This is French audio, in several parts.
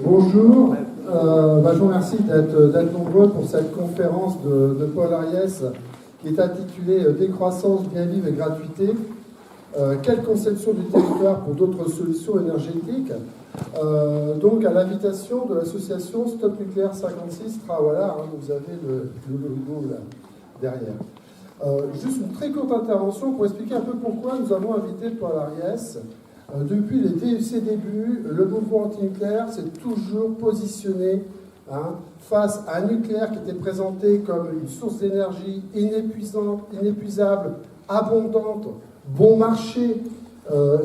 Bonjour, je vous remercie d'être nombreux pour cette conférence de Paul Ariès qui est intitulée « Décroissance, bien vivre et gratuité. Quelle conception du territoire pour d'autres solutions énergétiques ?» Donc à l'invitation de l'association Stop Nucléaire 56 Trawallah, vous avez le logo là, derrière. Juste une très courte intervention pour expliquer un peu pourquoi nous avons invité Paul Ariès. Depuis ses débuts, le mouvement anti-nucléaire s'est toujours positionné face à un nucléaire qui était présenté comme une source d'énergie inépuisable, abondante, bon marché.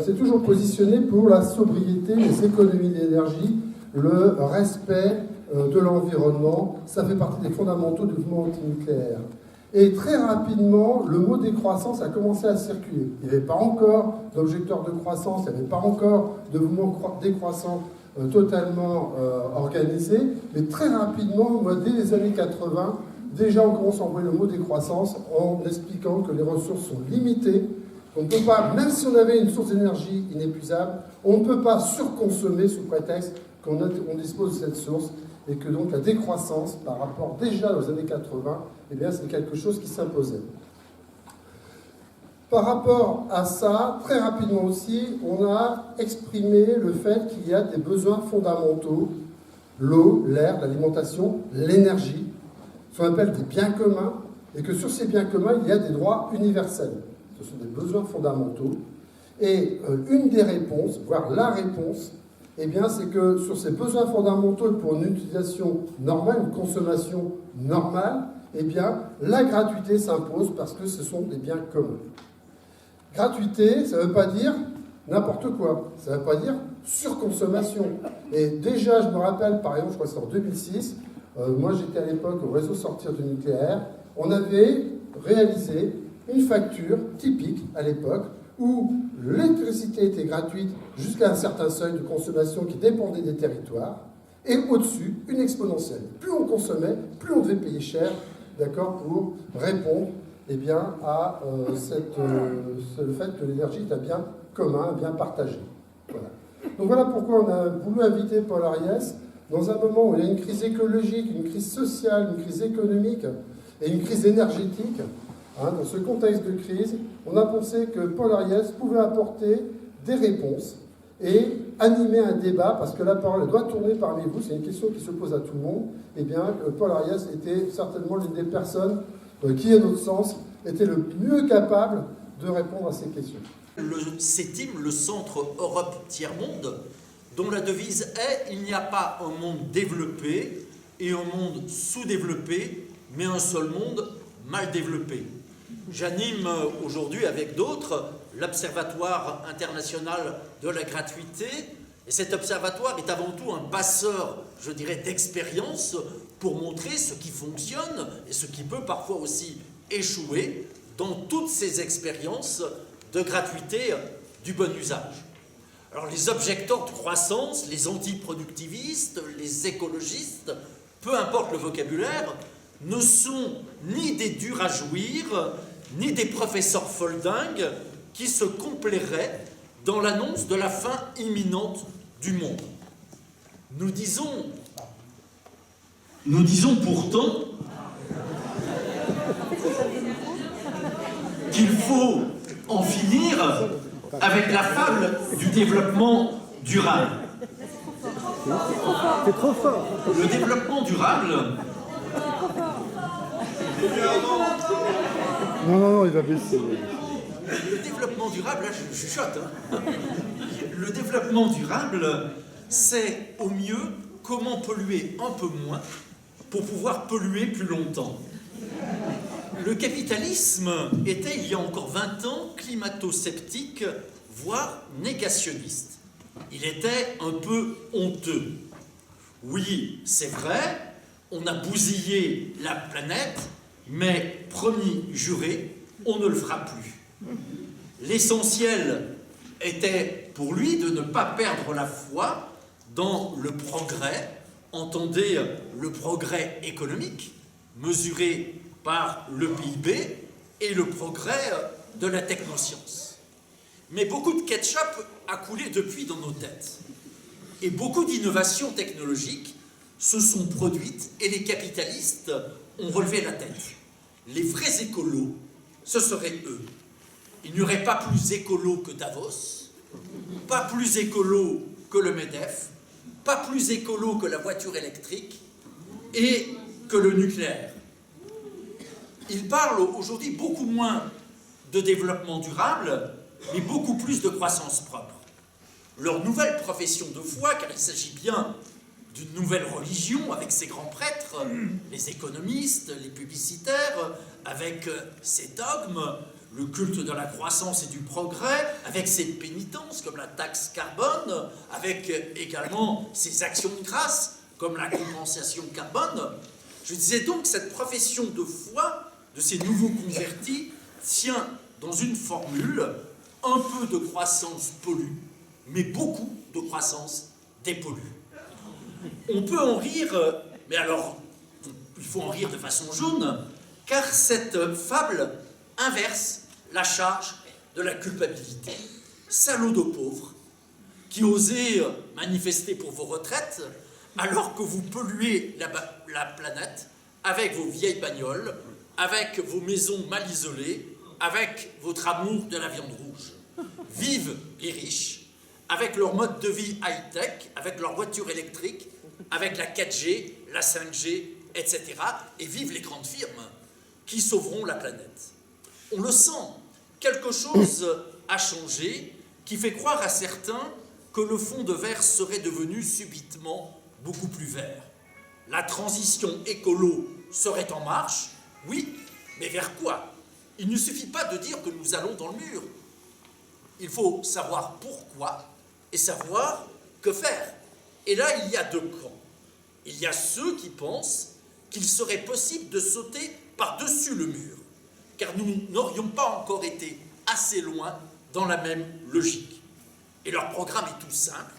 C'est toujours positionné pour la sobriété, les économies d'énergie, le respect de l'environnement. Ça fait partie des fondamentaux du mouvement anti-nucléaire. Et très rapidement, le mot décroissance a commencé à circuler. Il n'y avait pas encore d'objecteurs de croissance, il n'y avait pas encore de mouvement décroissant totalement organisé, mais très rapidement, dès les années 80, déjà on commence à envoyer le mot décroissance en expliquant que les ressources sont limitées, qu'on ne peut pas, même si on avait une source d'énergie inépuisable, on ne peut pas surconsommer sous prétexte qu'on dispose de cette source, et que donc la décroissance, par rapport déjà aux années 80, eh bien c'est quelque chose qui s'imposait. Par rapport à ça, très rapidement aussi, on a exprimé le fait qu'il y a des besoins fondamentaux, l'eau, l'air, l'alimentation, l'énergie, ce qu'on appelle des biens communs, et que sur ces biens communs, il y a des droits universels. Ce sont des besoins fondamentaux. Et une des réponses, voire la réponse, eh bien, c'est que sur ces besoins fondamentaux et pour une utilisation normale, une consommation normale, eh bien, la gratuité s'impose parce que ce sont des biens communs. Gratuité, ça ne veut pas dire n'importe quoi. Ça ne veut pas dire surconsommation. Et déjà, je me rappelle, par exemple, je crois que c'est en 2006, moi j'étais à l'époque au réseau Sortir du nucléaire, on avait réalisé une facture typique à l'époque où l'électricité était gratuite jusqu'à un certain seuil de consommation qui dépendait des territoires, et au-dessus, une exponentielle. Plus on consommait, plus on devait payer cher, d'accord, pour répondre eh bien, à le fait que l'énergie est un bien commun, un bien partagé. Voilà. Donc voilà pourquoi on a voulu inviter Paul Ariès, dans un moment où il y a une crise écologique, une crise sociale, une crise économique et une crise énergétique. Dans ce contexte de crise, on a pensé que Paul Ariès pouvait apporter des réponses et animer un débat, parce que la parole doit tourner parmi vous, c'est une question qui se pose à tout le monde. Eh bien, Paul Ariès était certainement l'une des personnes qui, à notre sens, était le mieux capable de répondre à ces questions. Le CETIM, le Centre Europe Tiers-Monde, dont la devise est « Il n'y a pas un monde développé et un monde sous-développé, mais un seul monde mal développé ». J'anime aujourd'hui avec d'autres l'Observatoire international de la gratuité, et cet observatoire est avant tout un passeur, je dirais, d'expérience pour montrer ce qui fonctionne et ce qui peut parfois aussi échouer dans toutes ces expériences de gratuité du bon usage. Alors les objecteurs de croissance, les antiproductivistes, les écologistes, peu importe le vocabulaire, ne sont ni des durs à jouir, ni des professeurs foldingues qui se complairaient dans l'annonce de la fin imminente du monde. Nous disons pourtant qu'il faut en finir avec la fable du développement durable. C'est trop fort. Le développement durable... Non, il va baisser. Le développement durable, là je chuchote, Le développement durable, c'est au mieux comment polluer un peu moins pour pouvoir polluer plus longtemps. Le capitalisme était, il y a encore 20 ans, climato-sceptique, voire négationniste. Il était un peu honteux. Oui, c'est vrai, on a bousillé la planète, mais promis, juré, on ne le fera plus. L'essentiel était pour lui de ne pas perdre la foi dans le progrès, entendez le progrès économique, mesuré par le PIB, et le progrès de la technoscience. Mais beaucoup de ketchup a coulé depuis dans nos têtes. Et beaucoup d'innovations technologiques se sont produites et les capitalistes ont relevé la tête. Les vrais écolos, ce seraient eux. Il n'y aurait pas plus écolo que Davos, pas plus écolo que le MEDEF, pas plus écolo que la voiture électrique et que le nucléaire. Ils parlent aujourd'hui beaucoup moins de développement durable, mais beaucoup plus de croissance propre. Leur nouvelle profession de foi, car il s'agit bien d'une nouvelle religion avec ses grands prêtres, les économistes, les publicitaires, avec ses dogmes, le culte de la croissance et du progrès, avec ses pénitences comme la taxe carbone, avec également ses actions de grâce comme la compensation carbone. Je disais donc que cette profession de foi de ces nouveaux convertis tient dans une formule: un peu de croissance pollue, mais beaucoup de croissance dépollue. On peut en rire, mais alors il faut en rire de façon jaune, car cette fable inverse la charge de la culpabilité. Salaud de pauvres, qui osez manifester pour vos retraites, alors que vous polluez la planète avec vos vieilles bagnoles, avec vos maisons mal isolées, avec votre amour de la viande rouge. Vivent les riches, avec leur mode de vie high-tech, avec leur voiture électrique, avec la 4G, la 5G, etc. Et vivent les grandes firmes qui sauveront la planète. On le sent, quelque chose a changé qui fait croire à certains que le fond de verre serait devenu subitement beaucoup plus vert. La transition écolo serait en marche, oui, mais vers quoi? Il ne suffit pas de dire que nous allons dans le mur. Il faut savoir pourquoi et savoir que faire. Et là, il y a deux camps. Il y a ceux qui pensent qu'il serait possible de sauter par-dessus le mur, car nous n'aurions pas encore été assez loin dans la même logique. Et leur programme est tout simple.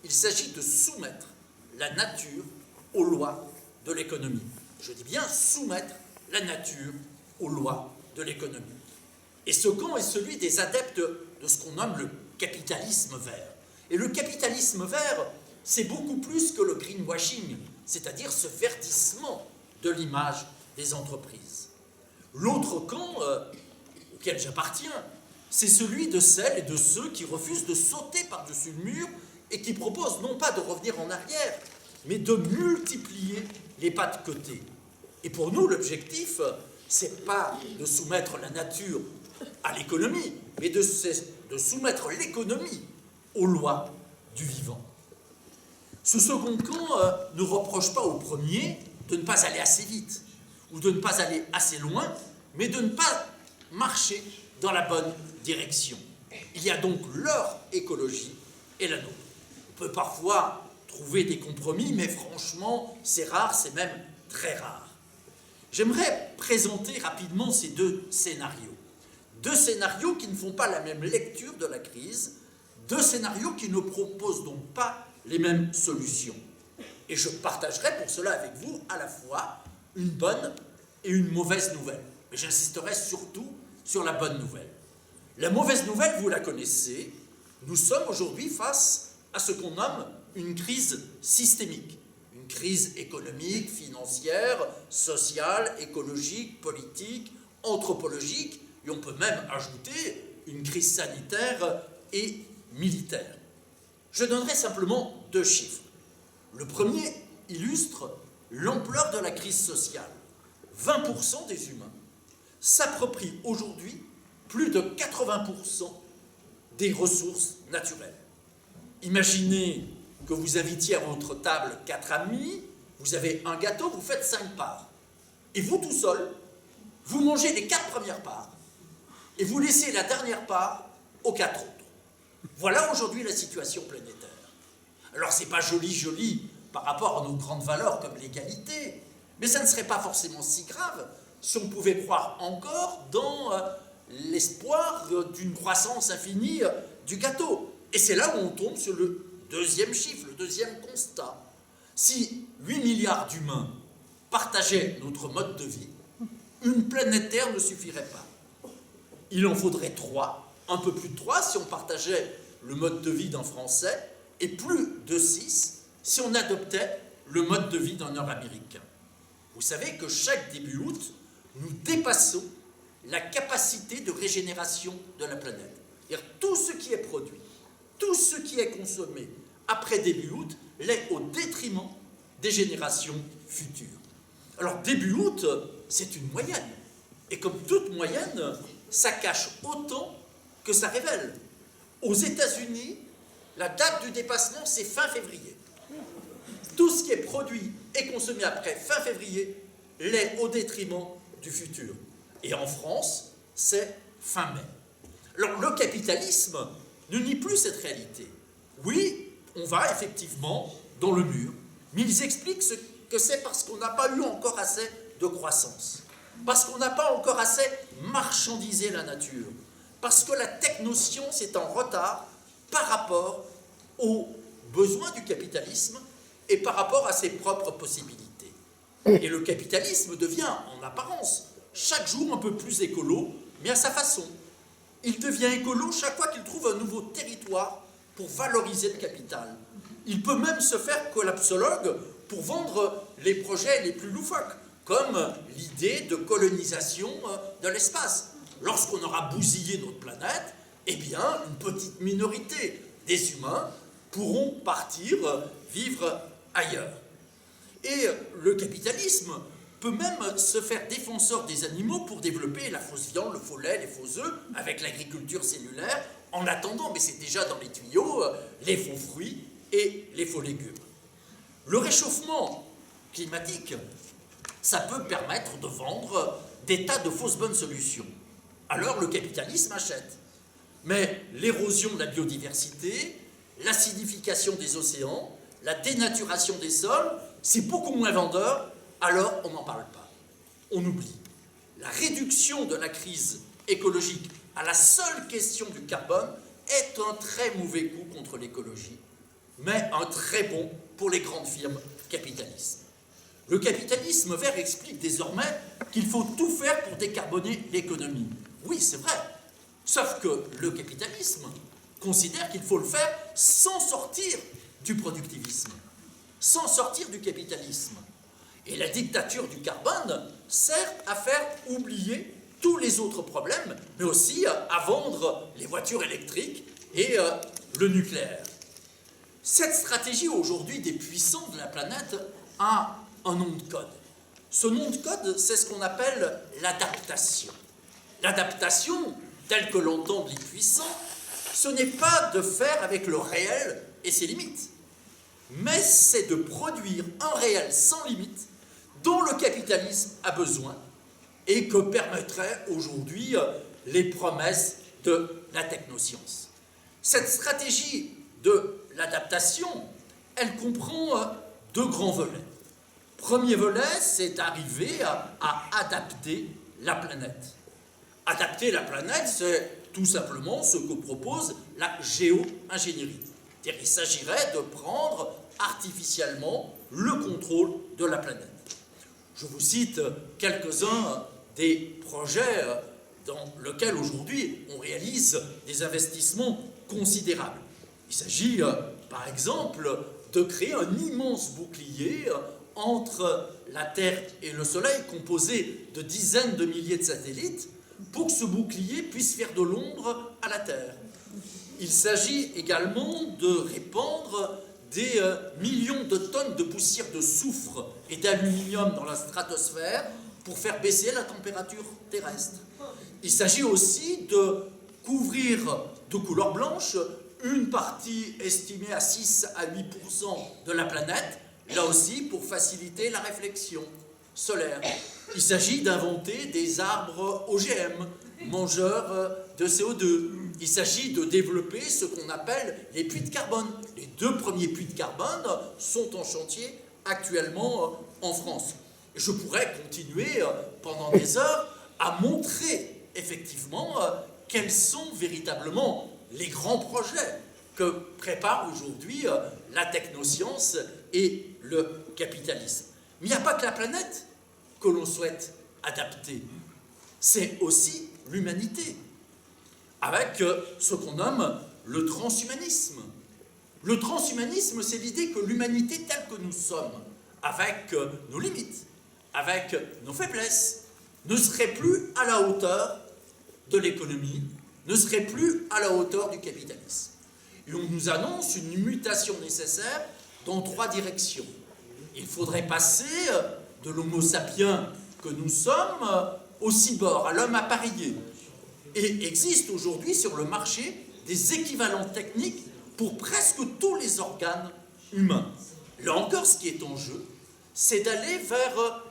Il s'agit de soumettre la nature aux lois de l'économie. Je dis bien soumettre la nature aux lois de l'économie. Et ce camp est celui des adeptes de ce qu'on nomme le capitalisme vert. Et le capitalisme vert, c'est beaucoup plus que le greenwashing, c'est-à-dire ce verdissement de l'image des entreprises. L'autre camp auquel j'appartiens, c'est celui de celles et de ceux qui refusent de sauter par-dessus le mur et qui proposent non pas de revenir en arrière, mais de multiplier les pas de côté. Et pour nous, l'objectif, c'est pas de soumettre la nature à l'économie, mais de soumettre l'économie aux lois du vivant. Ce second camp ne reproche pas au premier de ne pas aller assez vite, ou de ne pas aller assez loin, mais de ne pas marcher dans la bonne direction. Il y a donc leur écologie et la nôtre. On peut parfois trouver des compromis, mais franchement, c'est rare, c'est même très rare. J'aimerais présenter rapidement ces deux scénarios. Deux scénarios qui ne font pas la même lecture de la crise, deux scénarios qui ne proposent donc pas les mêmes solutions. Et je partagerai pour cela avec vous à la fois une bonne et une mauvaise nouvelle. Mais j'insisterai surtout sur la bonne nouvelle. La mauvaise nouvelle, vous la connaissez, nous sommes aujourd'hui face à ce qu'on nomme une crise systémique. Une crise économique, financière, sociale, écologique, politique, anthropologique, et on peut même ajouter une crise sanitaire et militaire. Je donnerai simplement deux chiffres. Le premier illustre l'ampleur de la crise sociale. 20% des humains s'approprient aujourd'hui plus de 80% des ressources naturelles. Imaginez que vous invitiez à votre table 4 amis, vous avez un gâteau, vous faites 5 parts. Et vous tout seul, vous mangez les 4 premières parts. Et vous laissez la dernière part aux 4 autres. Voilà aujourd'hui la situation planétaire. Alors c'est pas joli par rapport à nos grandes valeurs comme l'égalité, mais ça ne serait pas forcément si grave si on pouvait croire encore dans l'espoir d'une croissance infinie du gâteau. Et c'est là où on tombe sur le deuxième chiffre, le deuxième constat. Si 8 milliards d'humains partageaient notre mode de vie, une planète Terre ne suffirait pas. Il en faudrait 3, un peu plus de 3, si on partageait le mode de vie d'un Français, et plus de 6 si on adoptait le mode de vie d'un Nord-Américain. Vous savez que chaque début août, nous dépassons la capacité de régénération de la planète. C'est-à-dire tout ce qui est produit, tout ce qui est consommé après début août l'est au détriment des générations futures. Alors début août, c'est une moyenne. Et comme toute moyenne, ça cache autant que ça révèle. Aux États-Unis, la date du dépassement, c'est fin février. Tout ce qui est produit et consommé après fin février l'est au détriment du futur. Et en France, c'est fin mai. Alors le capitalisme ne nie plus cette réalité. Oui, on va effectivement dans le mur, mais ils expliquent que c'est parce qu'on n'a pas eu encore assez de croissance, parce qu'on n'a pas encore assez marchandisé la nature, parce que la technoscience est en retard par rapport aux besoins du capitalisme et par rapport à ses propres possibilités. Et le capitalisme devient, en apparence, chaque jour un peu plus écolo, mais à sa façon. Il devient écolo chaque fois qu'il trouve un nouveau territoire pour valoriser le capital. Il peut même se faire collapsologue pour vendre les projets les plus loufoques, comme l'idée de colonisation de l'espace. Lorsqu'on aura bousillé notre planète, eh bien, une petite minorité des humains pourront partir vivre ailleurs. Et le capitalisme peut même se faire défenseur des animaux pour développer la fausse viande, le faux lait, les faux œufs, avec l'agriculture cellulaire, en attendant, mais c'est déjà dans les tuyaux, les faux fruits et les faux légumes. Le réchauffement climatique, ça peut permettre de vendre des tas de fausses bonnes solutions. Alors le capitalisme achète. Mais l'érosion de la biodiversité, l'acidification des océans, la dénaturation des sols, c'est beaucoup moins vendeur, alors on n'en parle pas. On oublie. La réduction de la crise écologique à la seule question du carbone est un très mauvais coup contre l'écologie, mais un très bon pour les grandes firmes capitalistes. Le capitalisme vert explique désormais qu'il faut tout faire pour décarboner l'économie. Oui, c'est vrai, sauf que le capitalisme considère qu'il faut le faire sans sortir du productivisme, sans sortir du capitalisme. Et la dictature du carbone sert à faire oublier tous les autres problèmes, mais aussi à vendre les voitures électriques et le nucléaire. Cette stratégie aujourd'hui des puissants de la planète a un nom de code. Ce nom de code, c'est ce qu'on appelle l'adaptation. L'adaptation, telle que l'entendent les puissants, ce n'est pas de faire avec le réel et ses limites, mais c'est de produire un réel sans limite dont le capitalisme a besoin et que permettraient aujourd'hui les promesses de la technoscience. Cette stratégie de l'adaptation, elle comprend deux grands volets. Premier volet, c'est d'arriver à adapter la planète. Adapter la planète, c'est tout simplement ce que propose la géo-ingénierie. C'est-à-dire qu'il s'agirait de prendre artificiellement le contrôle de la planète. Je vous cite quelques-uns des projets dans lesquels aujourd'hui on réalise des investissements considérables. Il s'agit par exemple de créer un immense bouclier entre la Terre et le Soleil, composé de dizaines de milliers de satellites, pour que ce bouclier puisse faire de l'ombre à la Terre. Il s'agit également de répandre des millions de tonnes de poussière de soufre et d'aluminium dans la stratosphère pour faire baisser la température terrestre. Il s'agit aussi de couvrir de couleur blanche une partie estimée à 6 à 8% de la planète, là aussi pour faciliter la réflexion solaire. Il s'agit d'inventer des arbres OGM, mangeurs de CO2. Il s'agit de développer ce qu'on appelle les puits de carbone. Les 2 premiers puits de carbone sont en chantier actuellement en France. Et je pourrais continuer pendant des heures à montrer effectivement quels sont véritablement les grands projets que prépare aujourd'hui la technoscience et le capitalisme. Mais il n'y a pas que la planète que l'on souhaite adapter, c'est aussi l'humanité, avec ce qu'on nomme le transhumanisme. Le transhumanisme, c'est l'idée que l'humanité telle que nous sommes, avec nos limites, avec nos faiblesses, ne serait plus à la hauteur de l'économie, ne serait plus à la hauteur du capitalisme. Et on nous annonce une mutation nécessaire dans 3 directions. Il faudrait passer de l'homo sapiens que nous sommes au cyborg, à l'homme appareillé. Et existe aujourd'hui sur le marché des équivalents techniques pour presque tous les organes humains. Là encore, ce qui est en jeu, c'est d'aller vers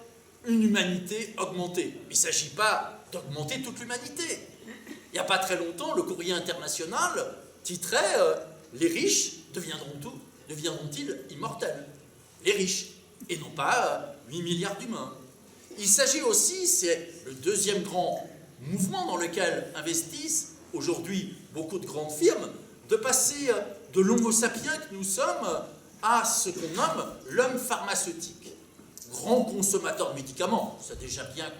une humanité augmentée. Il ne s'agit pas d'augmenter toute l'humanité. Il n'y a pas très longtemps, le Courrier international titrait « Les riches deviendront-ils immortels ?» Les riches, et non pas 8 milliards d'humains. Il s'agit aussi, c'est le deuxième grand mouvement dans lequel investissent aujourd'hui beaucoup de grandes firmes, de passer de l'homo sapiens que nous sommes à ce qu'on nomme l'homme pharmaceutique. Grand consommateur de médicaments, ça a déjà bien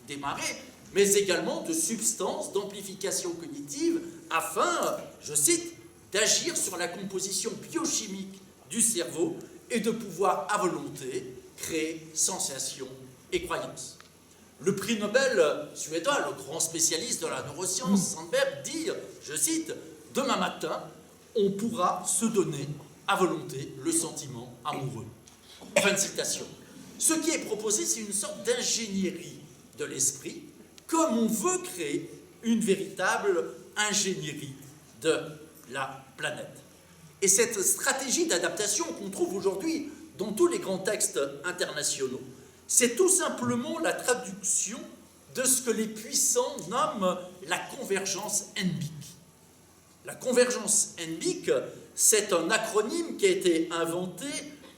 démarré, mais également de substances d'amplification cognitive afin, je cite, d'agir sur la composition biochimique du cerveau et de pouvoir à volonté créer sensations et croyances. Le prix Nobel suédois, le grand spécialiste de la neuroscience, Sandberg, dit, je cite, « Demain matin, on pourra se donner à volonté le sentiment amoureux. » Fin de citation. Ce qui est proposé, c'est une sorte d'ingénierie de l'esprit, comme on veut créer une véritable ingénierie de la planète. Et cette stratégie d'adaptation qu'on trouve aujourd'hui dans tous les grands textes internationaux, c'est tout simplement la traduction de ce que les puissants nomment la convergence NBIC. La convergence NBIC, c'est un acronyme qui a été inventé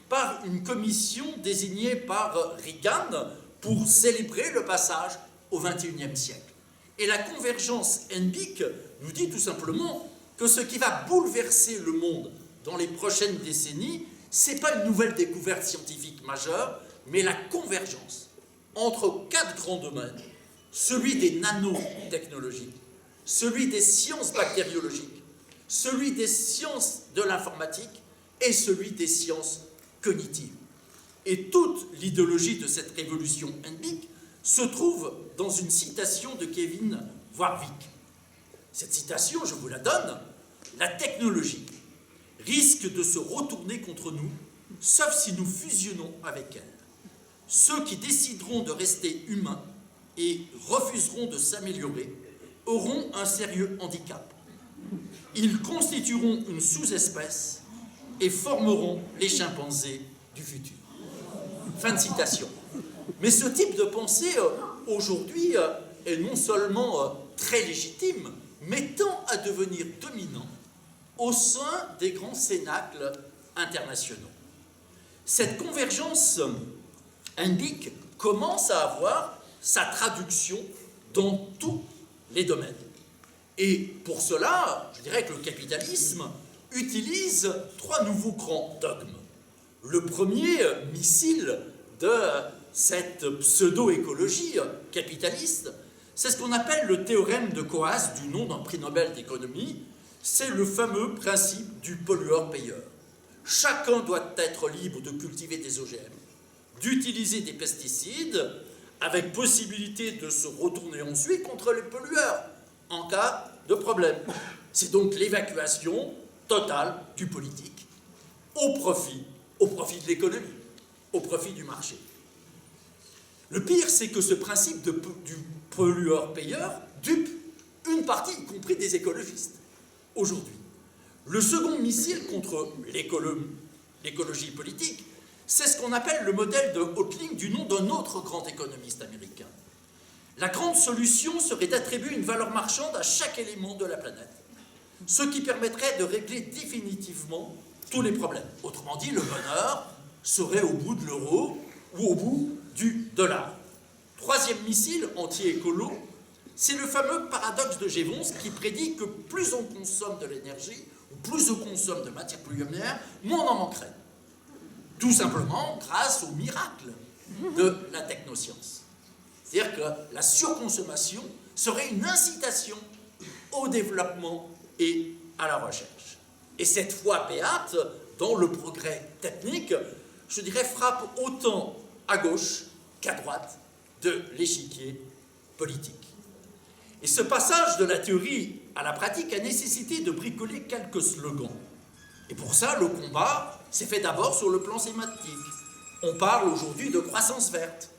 par une commission désignée par Reagan pour célébrer le passage au XXIe siècle. Et la convergence NBIC nous dit tout simplement que ce qui va bouleverser le monde dans les prochaines décennies, ce n'est pas une nouvelle découverte scientifique majeure, mais la convergence entre 4 grands domaines, celui des nanotechnologies, celui des sciences bactériologiques, celui des sciences de l'informatique et celui des sciences cognitives. Et toute l'idéologie de cette révolution NBIC se trouve dans une citation de Kevin Warwick. Cette citation, je vous la donne, « La technologie risque de se retourner contre nous, sauf si nous fusionnons avec elle. Ceux qui décideront de rester humains et refuseront de s'améliorer auront un sérieux handicap. Ils constitueront une sous-espèce et formeront les chimpanzés du futur. » Fin de citation. Mais ce type de pensée, aujourd'hui, est non seulement très légitime, mais tend à devenir dominant au sein des grands cénacles internationaux. Cette convergence NBIC commence à avoir sa traduction dans tous les domaines. Et pour cela, je dirais que le capitalisme utilise 3 nouveaux grands dogmes. Le premier missile de cette pseudo-écologie capitaliste, c'est ce qu'on appelle le théorème de Coase, du nom d'un prix Nobel d'économie. C'est le fameux principe du pollueur-payeur. Chacun doit être libre de cultiver des OGM, d'utiliser des pesticides, avec possibilité de se retourner ensuite contre les pollueurs en cas de problème. C'est donc l'évacuation totale du politique au profit de l'économie, au profit du marché. Le pire, c'est que ce principe du pollueur-payeur dupe une partie, y compris des écologistes, aujourd'hui. Le second missile contre l'écologie politique, c'est ce qu'on appelle le modèle de Hotelling du nom d'un autre grand économiste américain. La grande solution serait d'attribuer une valeur marchande à chaque élément de la planète, ce qui permettrait de régler définitivement tous les problèmes. Autrement dit, le bonheur serait au bout de l'euro ou au bout du dollar. Troisième missile anti-écolo, c'est le fameux paradoxe de Jevons qui prédit que plus on consomme de l'énergie, ou plus on consomme de matières premières, moins on en manquerait. Tout simplement grâce au miracle de la technoscience. C'est-à-dire que la surconsommation serait une incitation au développement et à la recherche. Et cette foi béate, dans le progrès technique, je dirais, frappe autant à gauche qu'à droite de l'échiquier politique. Et ce passage de la théorie à la pratique a nécessité de bricoler quelques slogans. Et pour ça, le combat s'est fait d'abord sur le plan sémantique. On parle aujourd'hui de croissance verte,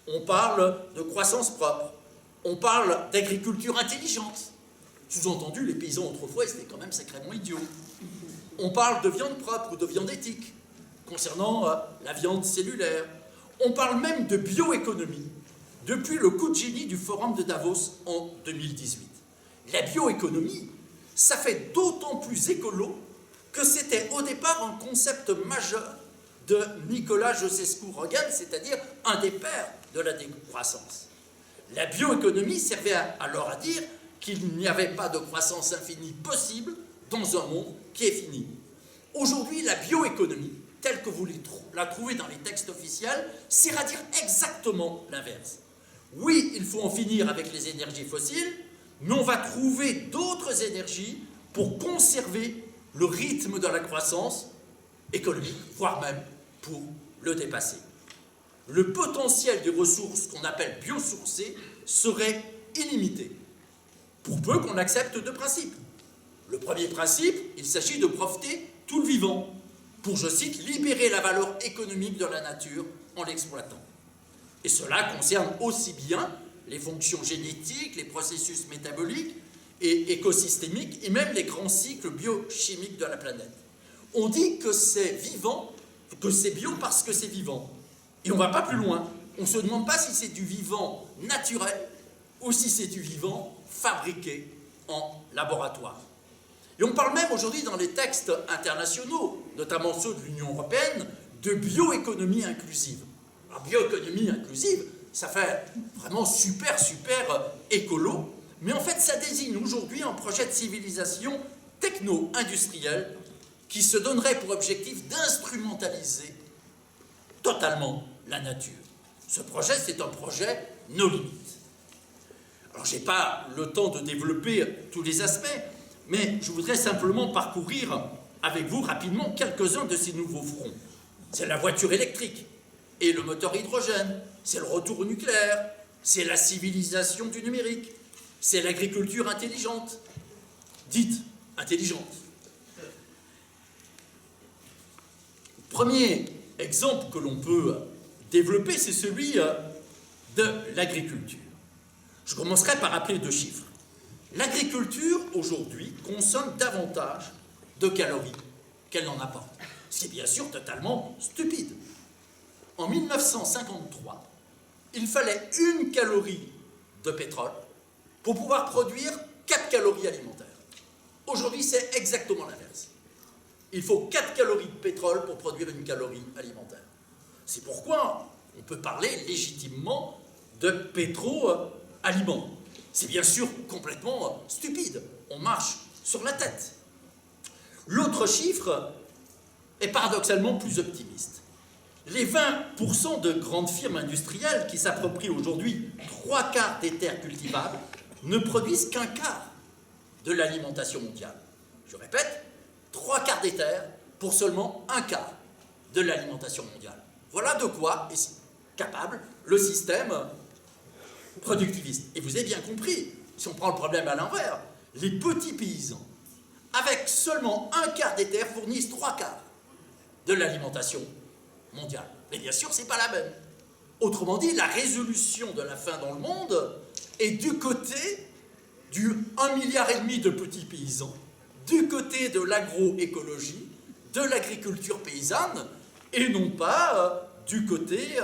on parle de croissance propre, on parle d'agriculture intelligente. Sous-entendu, les paysans autrefois, ils étaient quand même sacrément idiots. On parle de viande propre ou de viande éthique, concernant la viande cellulaire. On parle même de bioéconomie, depuis le coup de génie du Forum de Davos en 2018. La bioéconomie, ça fait d'autant plus écolo que c'était au départ un concept majeur de Nicolas Josescu-Rogan, c'est-à-dire un des pères de la décroissance. La bioéconomie servait alors à dire qu'il n'y avait pas de croissance infinie possible dans un monde qui est fini. Aujourd'hui, la bioéconomie, telle que vous la trouvez dans les textes officiels, sert à dire exactement l'inverse. Oui, il faut en finir avec les énergies fossiles, mais on va trouver d'autres énergies pour conserver le rythme de la croissance économique, voire même pour le dépasser. Le potentiel des ressources qu'on appelle biosourcées serait illimité, pour peu qu'on accepte deux principes. Le premier principe, il s'agit de profiter tout le vivant, pour, je cite, libérer la valeur économique de la nature en l'exploitant. Et cela concerne aussi bien les fonctions génétiques, les processus métaboliques et écosystémiques, et même les grands cycles biochimiques de la planète. On dit que c'est vivant, que c'est bio parce que c'est vivant. Et on ne va pas plus loin. On ne se demande pas si c'est du vivant naturel ou si c'est du vivant fabriqué en laboratoire. Et on parle même aujourd'hui dans les textes internationaux, notamment ceux de l'Union européenne, de bioéconomie inclusive. Alors, bioéconomie inclusive, ça fait vraiment super écolo, mais en fait ça désigne aujourd'hui un projet de civilisation techno-industrielle qui se donnerait pour objectif d'instrumentaliser totalement la nature. Ce projet, c'est un projet no limites. Alors, je n'ai pas le temps de développer tous les aspects, mais je voudrais simplement parcourir avec vous rapidement quelques-uns de ces nouveaux fronts. C'est la voiture électrique et le moteur hydrogène, c'est le retour au nucléaire, c'est la civilisation du numérique, c'est l'agriculture intelligente, dite intelligente. Premier exemple que l'on peut développer, c'est celui de l'agriculture. Je commencerai par rappeler deux chiffres. L'agriculture, aujourd'hui, consomme davantage de calories qu'elle n'en apporte. Ce qui est bien sûr totalement stupide. En 1953, il fallait 1 calorie de pétrole pour pouvoir produire 4 calories alimentaires. Aujourd'hui, c'est exactement l'inverse. Il faut 4 calories de pétrole pour produire 1 calorie alimentaire. C'est pourquoi on peut parler légitimement de pétro-aliments. C'est bien sûr complètement stupide. On marche sur la tête. L'autre chiffre est paradoxalement plus optimiste. Les 20% de grandes firmes industrielles qui s'approprient aujourd'hui 3/4 des terres cultivables ne produisent qu'un quart de l'alimentation mondiale. Je répète, 3/4 des terres pour seulement un quart de l'alimentation mondiale. Voilà de quoi est capable le système productiviste. Et vous avez bien compris, si on prend le problème à l'envers, les petits paysans, avec seulement un quart des terres, fournissent 3/4 de l'alimentation mondiale. Mais bien sûr, ce n'est pas la même. Autrement dit, la résolution de la faim dans le monde est du côté du 1,5 milliard de petits paysans, du côté de l'agroécologie, de l'agriculture paysanne, et non pas du côté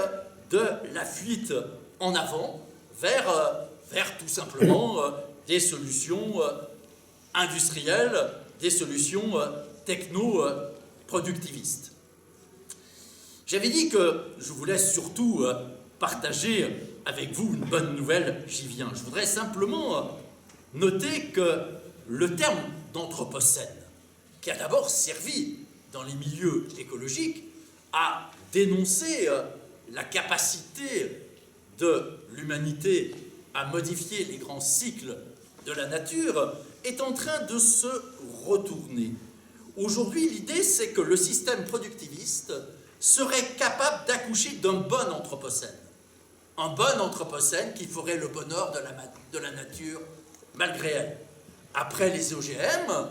de la fuite en avant vers tout simplement des solutions industrielles, des solutions techno-productivistes. J'avais dit que je voulais surtout partager avec vous une bonne nouvelle, j'y viens. Je voudrais simplement noter que le terme d'anthropocène, qui a d'abord servi dans les milieux écologiques à dénoncer la capacité de l'humanité à modifier les grands cycles de la nature, est en train de se retourner. Aujourd'hui, l'idée, c'est que le système productiviste serait capable d'accoucher d'un bon anthropocène. Un bon anthropocène qui ferait le bonheur de la nature malgré elle. Après les OGM,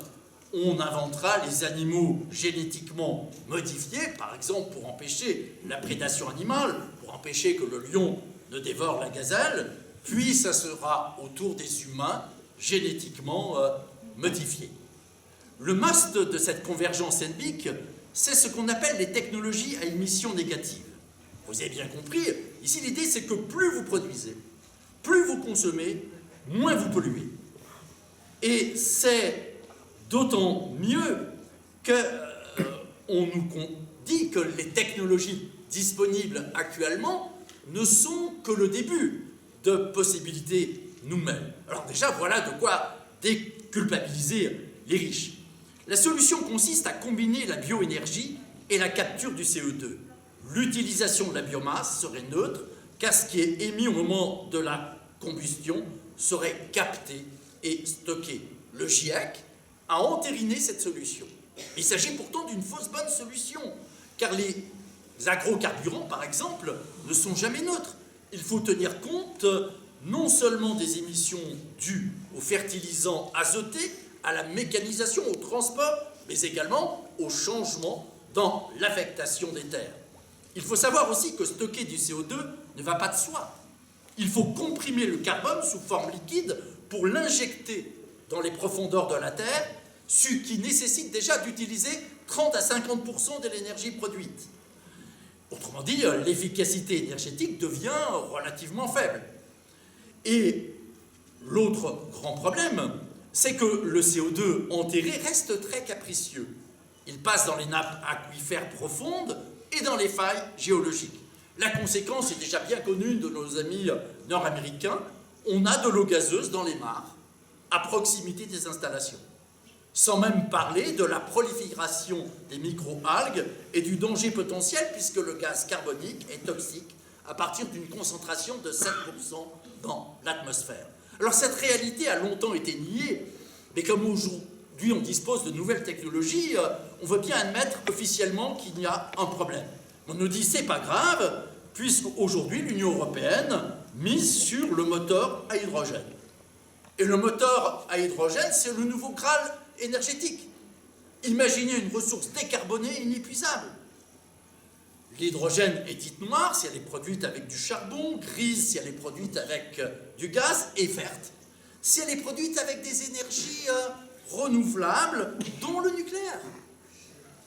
on inventera les animaux génétiquement modifiés, par exemple pour empêcher la prédation animale, pour empêcher que le lion ne dévore la gazelle, puis ça sera au tour des humains génétiquement modifiés. Le must de cette convergence NBIC, c'est ce qu'on appelle les technologies à émissions négatives. Vous avez bien compris, ici l'idée c'est que plus vous produisez, plus vous consommez, moins vous polluez. Et c'est d'autant mieux qu'on nous dit que les technologies disponibles actuellement ne sont que le début de possibilités nouvelles. Alors déjà, voilà de quoi déculpabiliser les riches. La solution consiste à combiner la bioénergie et la capture du CO2. L'utilisation de la biomasse serait neutre, car ce qui est émis au moment de la combustion serait capté et stocké. Le GIEC a entériné cette solution. Il s'agit pourtant d'une fausse bonne solution, car les agrocarburants, par exemple, ne sont jamais neutres. Il faut tenir compte non seulement des émissions dues aux fertilisants azotés, à la mécanisation, au transport, mais également au changement dans l'affectation des terres. Il faut savoir aussi que stocker du CO2 ne va pas de soi. Il faut comprimer le carbone sous forme liquide pour l'injecter dans les profondeurs de la Terre, ce qui nécessite déjà d'utiliser 30 à 50% de l'énergie produite. Autrement dit, l'efficacité énergétique devient relativement faible. Et l'autre grand problème, c'est que le CO2 enterré reste très capricieux. Il passe dans les nappes aquifères profondes et dans les failles géologiques. La conséquence est déjà bien connue de nos amis nord-américains. On a de l'eau gazeuse dans les mares, à proximité des installations. Sans même parler de la prolifération des micro-algues et du danger potentiel, puisque le gaz carbonique est toxique à partir d'une concentration de 7% dans l'atmosphère. Alors cette réalité a longtemps été niée, mais comme aujourd'hui on dispose de nouvelles technologies, on veut bien admettre officiellement qu'il y a un problème. On nous dit c'est pas grave, puisqu'aujourd'hui l'Union européenne mise sur le moteur à hydrogène. Et le moteur à hydrogène, c'est le nouveau Graal énergétique. Imaginez une ressource décarbonée et inépuisable. L'hydrogène est dite noire si elle est produite avec du charbon, grise si elle est produite avec du gaz, et verte si elle est produite avec des énergies renouvelables, dont le nucléaire.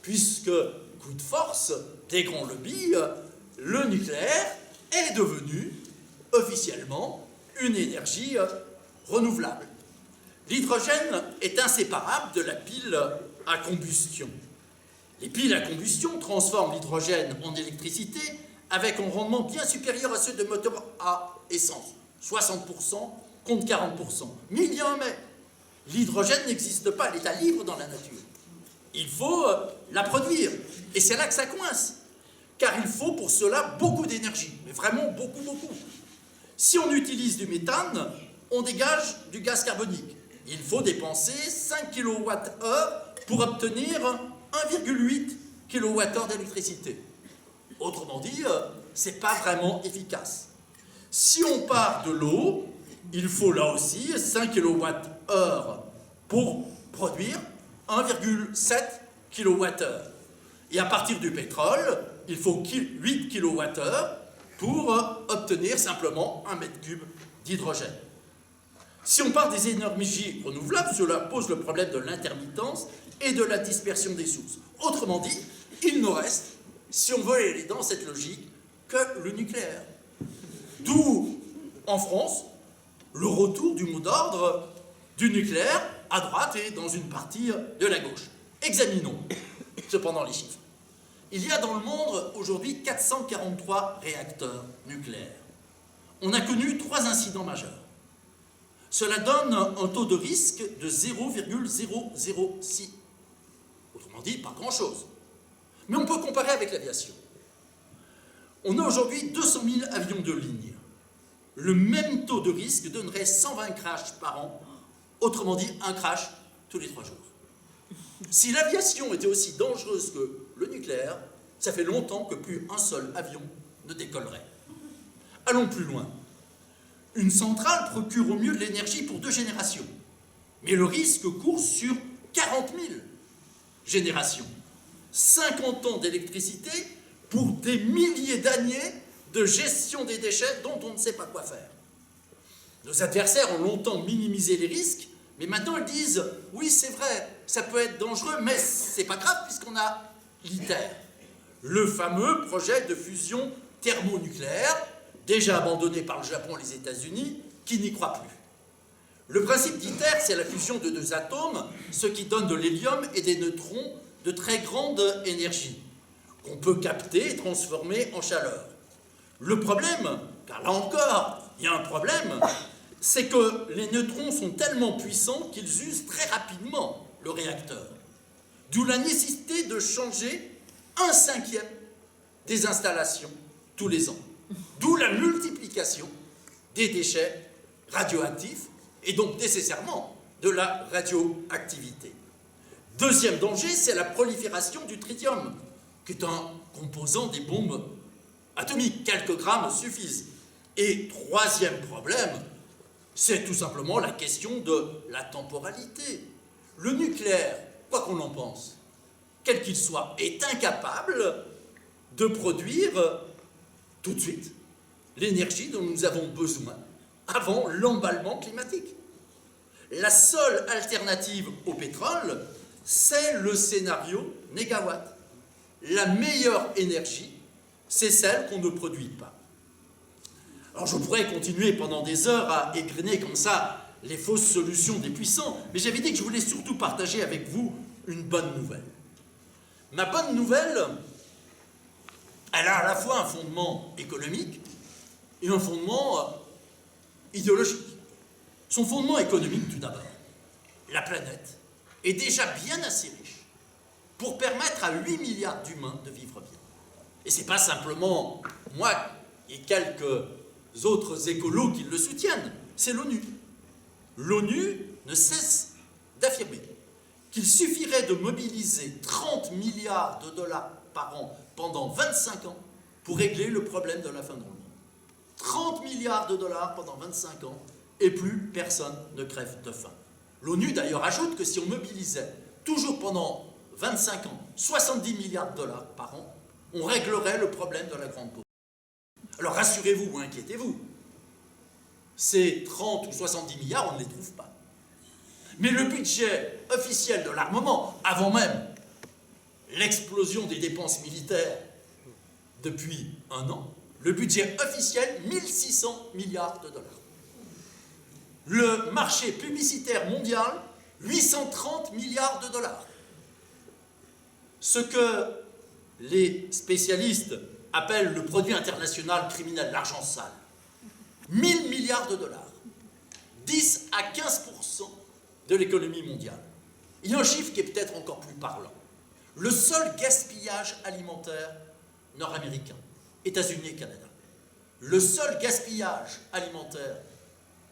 Puisque, coup de force, des grands lobbies, le nucléaire est devenu officiellement une énergie renouvelable. L'hydrogène est inséparable de la pile à combustion. Les piles à combustion transforment l'hydrogène en électricité avec un rendement bien supérieur à ceux de moteurs à essence, 60% contre 40%. Mais il y a un mais. L'hydrogène n'existe pas à l'état libre dans la nature. Il faut la produire. Et c'est là que ça coince. Car il faut pour cela beaucoup d'énergie. Mais vraiment beaucoup, beaucoup. Si on utilise du méthane, on dégage du gaz carbonique. Il faut dépenser 5 kWh pour obtenir 1,8 kWh d'électricité. Autrement dit, c'est pas vraiment efficace. Si on part de l'eau, il faut là aussi 5 kWh pour produire 1,7 kWh. Et à partir du pétrole, il faut 8 kWh pour obtenir simplement 1 m3 d'hydrogène. Si on part des énergies renouvelables, cela pose le problème de l'intermittence et de la dispersion des sources. Autrement dit, il ne reste, si on veut aller dans cette logique, que le nucléaire. D'où, en France, le retour du mot d'ordre du nucléaire à droite et dans une partie de la gauche. Examinons cependant les chiffres. Il y a dans le monde aujourd'hui 443 réacteurs nucléaires. On a connu 3 incidents majeurs. Cela donne un taux de risque de 0,006. Autrement dit, pas grand-chose. Mais on peut comparer avec l'aviation. On a aujourd'hui 200 000 avions de ligne. Le même taux de risque donnerait 120 crashs par an. Autrement dit, un crash tous les 3 jours. Si l'aviation était aussi dangereuse que le nucléaire, ça fait longtemps que plus un seul avion ne décollerait. Allons plus loin. Une centrale procure au mieux de l'énergie pour 2 générations. Mais le risque court sur 40 000 générations. 50 ans d'électricité pour des milliers d'années de gestion des déchets dont on ne sait pas quoi faire. Nos adversaires ont longtemps minimisé les risques, mais maintenant ils disent « oui, c'est vrai, ça peut être dangereux, mais c'est pas grave puisqu'on a l'ITER ». Le fameux projet de fusion thermonucléaire, déjà abandonné par le Japon et les États-Unis, qui n'y croient plus. Le principe d'ITER, c'est la fusion de 2 atomes, ce qui donne de l'hélium et des neutrons de très grande énergie, qu'on peut capter et transformer en chaleur. Le problème, car là encore, il y a un problème, c'est que les neutrons sont tellement puissants qu'ils usent très rapidement le réacteur. D'où la nécessité de changer 1/5 des installations tous les ans. D'où la multiplication des déchets radioactifs et donc nécessairement de la radioactivité. Deuxième danger, c'est la prolifération du tritium, qui est un composant des bombes atomiques. Quelques grammes suffisent. Et troisième problème, c'est tout simplement la question de la temporalité. Le nucléaire, quoi qu'on en pense, quel qu'il soit, est incapable de produire tout de suite l'énergie dont nous avons besoin avant l'emballement climatique. La seule alternative au pétrole, c'est le scénario négawatt. La meilleure énergie, c'est celle qu'on ne produit pas. Alors je pourrais continuer pendant des heures à égrener comme ça les fausses solutions des puissants, mais j'avais dit que je voulais surtout partager avec vous une bonne nouvelle. Ma bonne nouvelle, elle a à la fois un fondement économique et un fondement idéologique. Son fondement économique, tout d'abord. La planète est déjà bien assez riche pour permettre à 8 milliards d'humains de vivre bien. Et ce n'est pas simplement moi et quelques autres écolos qui le soutiennent, c'est l'ONU. L'ONU ne cesse d'affirmer qu'il suffirait de mobiliser 30 milliards de dollars par an pendant 25 ans pour régler le problème de la faim dans le monde. 30 milliards de dollars pendant 25 ans et plus personne ne crève de faim. L'ONU d'ailleurs ajoute que si on mobilisait toujours pendant 25 ans 70 milliards de dollars par an, on réglerait le problème de la grande pauvreté. Alors rassurez-vous ou inquiétez-vous, ces 30 ou 70 milliards, on ne les trouve pas. Mais le budget officiel de l'armement, avant même l'explosion des dépenses militaires depuis 1 an, le budget officiel, 1600 milliards de dollars. Le marché publicitaire mondial, 830 milliards de dollars. Ce que les spécialistes appellent le produit international criminel, l'argent sale. 1000 milliards de dollars. 10 à 15% de l'économie mondiale. Il y a un chiffre qui est peut-être encore plus parlant. Le seul gaspillage alimentaire nord-américain, États-Unis et Canada. Le seul gaspillage alimentaire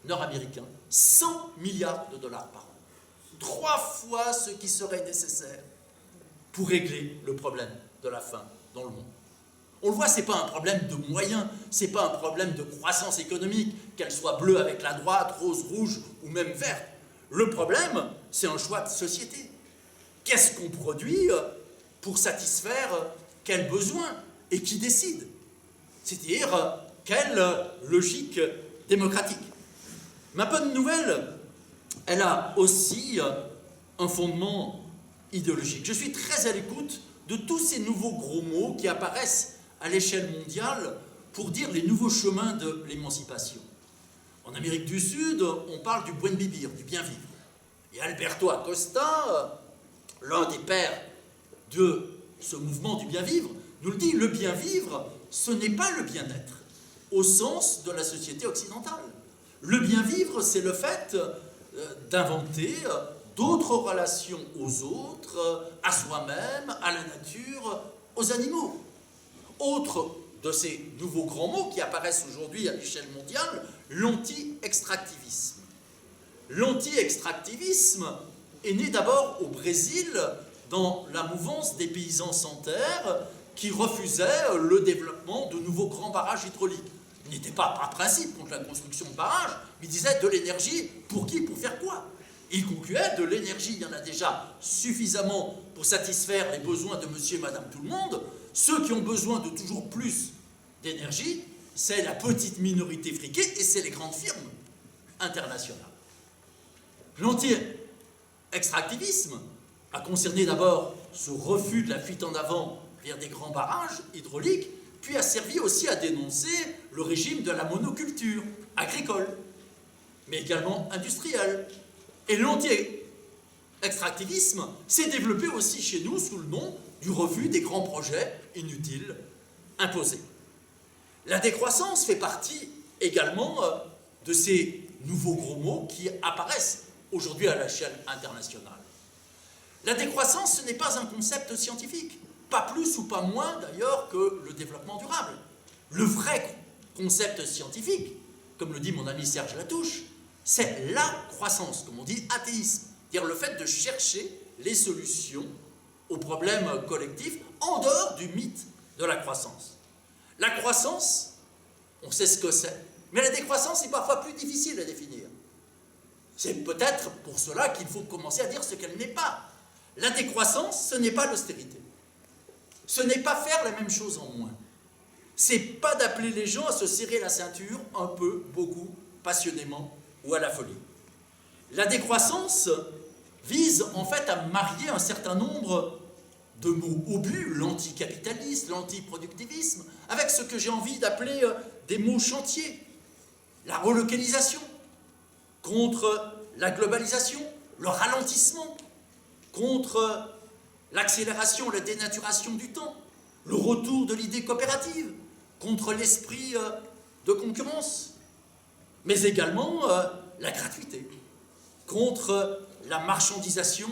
nord-américain, 100 milliards de dollars par an. 3 fois ce qui serait nécessaire pour régler le problème de la faim dans le monde. On le voit, ce n'est pas un problème de moyens, ce n'est pas un problème de croissance économique, qu'elle soit bleue avec la droite, rose, rouge ou même verte. Le problème, c'est un choix de société. Qu'est-ce qu'on produit pour satisfaire quels besoins et qui décide? C'est-à-dire, quelle logique démocratique? Ma bonne nouvelle, elle a aussi un fondement idéologique. Je suis très à l'écoute de tous ces nouveaux gros mots qui apparaissent à l'échelle mondiale pour dire les nouveaux chemins de l'émancipation. En Amérique du Sud, on parle du buen vivir, du bien vivre. Et Alberto Acosta, l'un des pères de ce mouvement du bien vivre, nous le dit, le bien vivre, ce n'est pas le bien-être, au sens de la société occidentale. Le bien vivre, c'est le fait d'inventer d'autres relations aux autres, à soi-même, à la nature, aux animaux. Autre de ces nouveaux grands mots qui apparaissent aujourd'hui à l'échelle mondiale, l'anti-extractivisme. L'anti-extractivisme, est né d'abord au Brésil, dans la mouvance des paysans sans terre, qui refusaient le développement de nouveaux grands barrages hydrauliques. Ils n'étaient pas par principe contre la construction de barrages, mais ils disaient de l'énergie, pour qui, pour faire quoi? Ils concluaient de l'énergie, il y en a déjà suffisamment pour satisfaire les besoins de monsieur et madame tout le monde. Ceux qui ont besoin de toujours plus d'énergie, c'est la petite minorité friquée et c'est les grandes firmes internationales. L'anti-extractivisme a concerné d'abord ce refus de la fuite en avant vers des grands barrages hydrauliques, puis a servi aussi à dénoncer le régime de la monoculture agricole, mais également industrielle. Et l'anti-extractivisme s'est développé aussi chez nous sous le nom du refus des grands projets inutiles imposés. La décroissance fait partie également de ces nouveaux gros mots qui apparaissent aujourd'hui à l'échelle internationale. La décroissance, ce n'est pas un concept scientifique, pas plus ou pas moins d'ailleurs que le développement durable. Le vrai concept scientifique, comme le dit mon ami Serge Latouche, c'est la croissance, comme on dit athéisme, c'est-à-dire le fait de chercher les solutions aux problèmes collectifs en dehors du mythe de la croissance. La croissance, on sait ce que c'est, mais la décroissance est parfois plus difficile à définir. C'est peut-être pour cela qu'il faut commencer à dire ce qu'elle n'est pas. La décroissance, ce n'est pas l'austérité. Ce n'est pas faire la même chose en moins. C'est pas d'appeler les gens à se serrer la ceinture un peu, beaucoup, passionnément ou à la folie. La décroissance vise en fait à marier un certain nombre de mots obus, l'anticapitalisme, l'antiproductivisme, avec ce que j'ai envie d'appeler des mots chantiers. La relocalisation contre la globalisation, le ralentissement contre l'accélération, la dénaturation du temps, le retour de l'idée coopérative contre l'esprit de concurrence, mais également la gratuité contre la marchandisation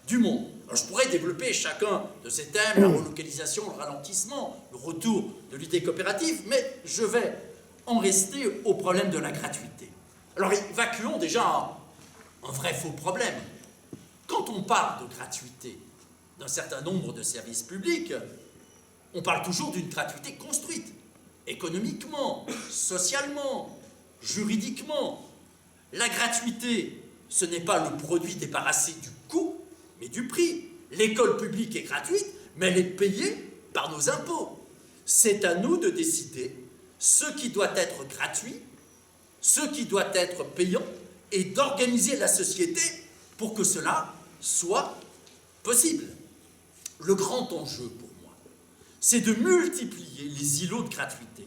du monde. Alors, je pourrais développer chacun de ces thèmes, la relocalisation, le ralentissement, le retour de l'idée coopérative, mais je vais en rester au problème de la gratuité. Alors, évacuons déjà un vrai faux problème. Quand on parle de gratuité d'un certain nombre de services publics, on parle toujours d'une gratuité construite, économiquement, socialement, juridiquement. La gratuité, ce n'est pas le produit débarrassé du coût, mais du prix. L'école publique est gratuite, mais elle est payée par nos impôts. C'est à nous de décider ce qui doit être gratuit, ce qui doit être payant, et d'organiser la société pour que cela soit possible. Le grand enjeu pour moi, c'est de multiplier les îlots de gratuité,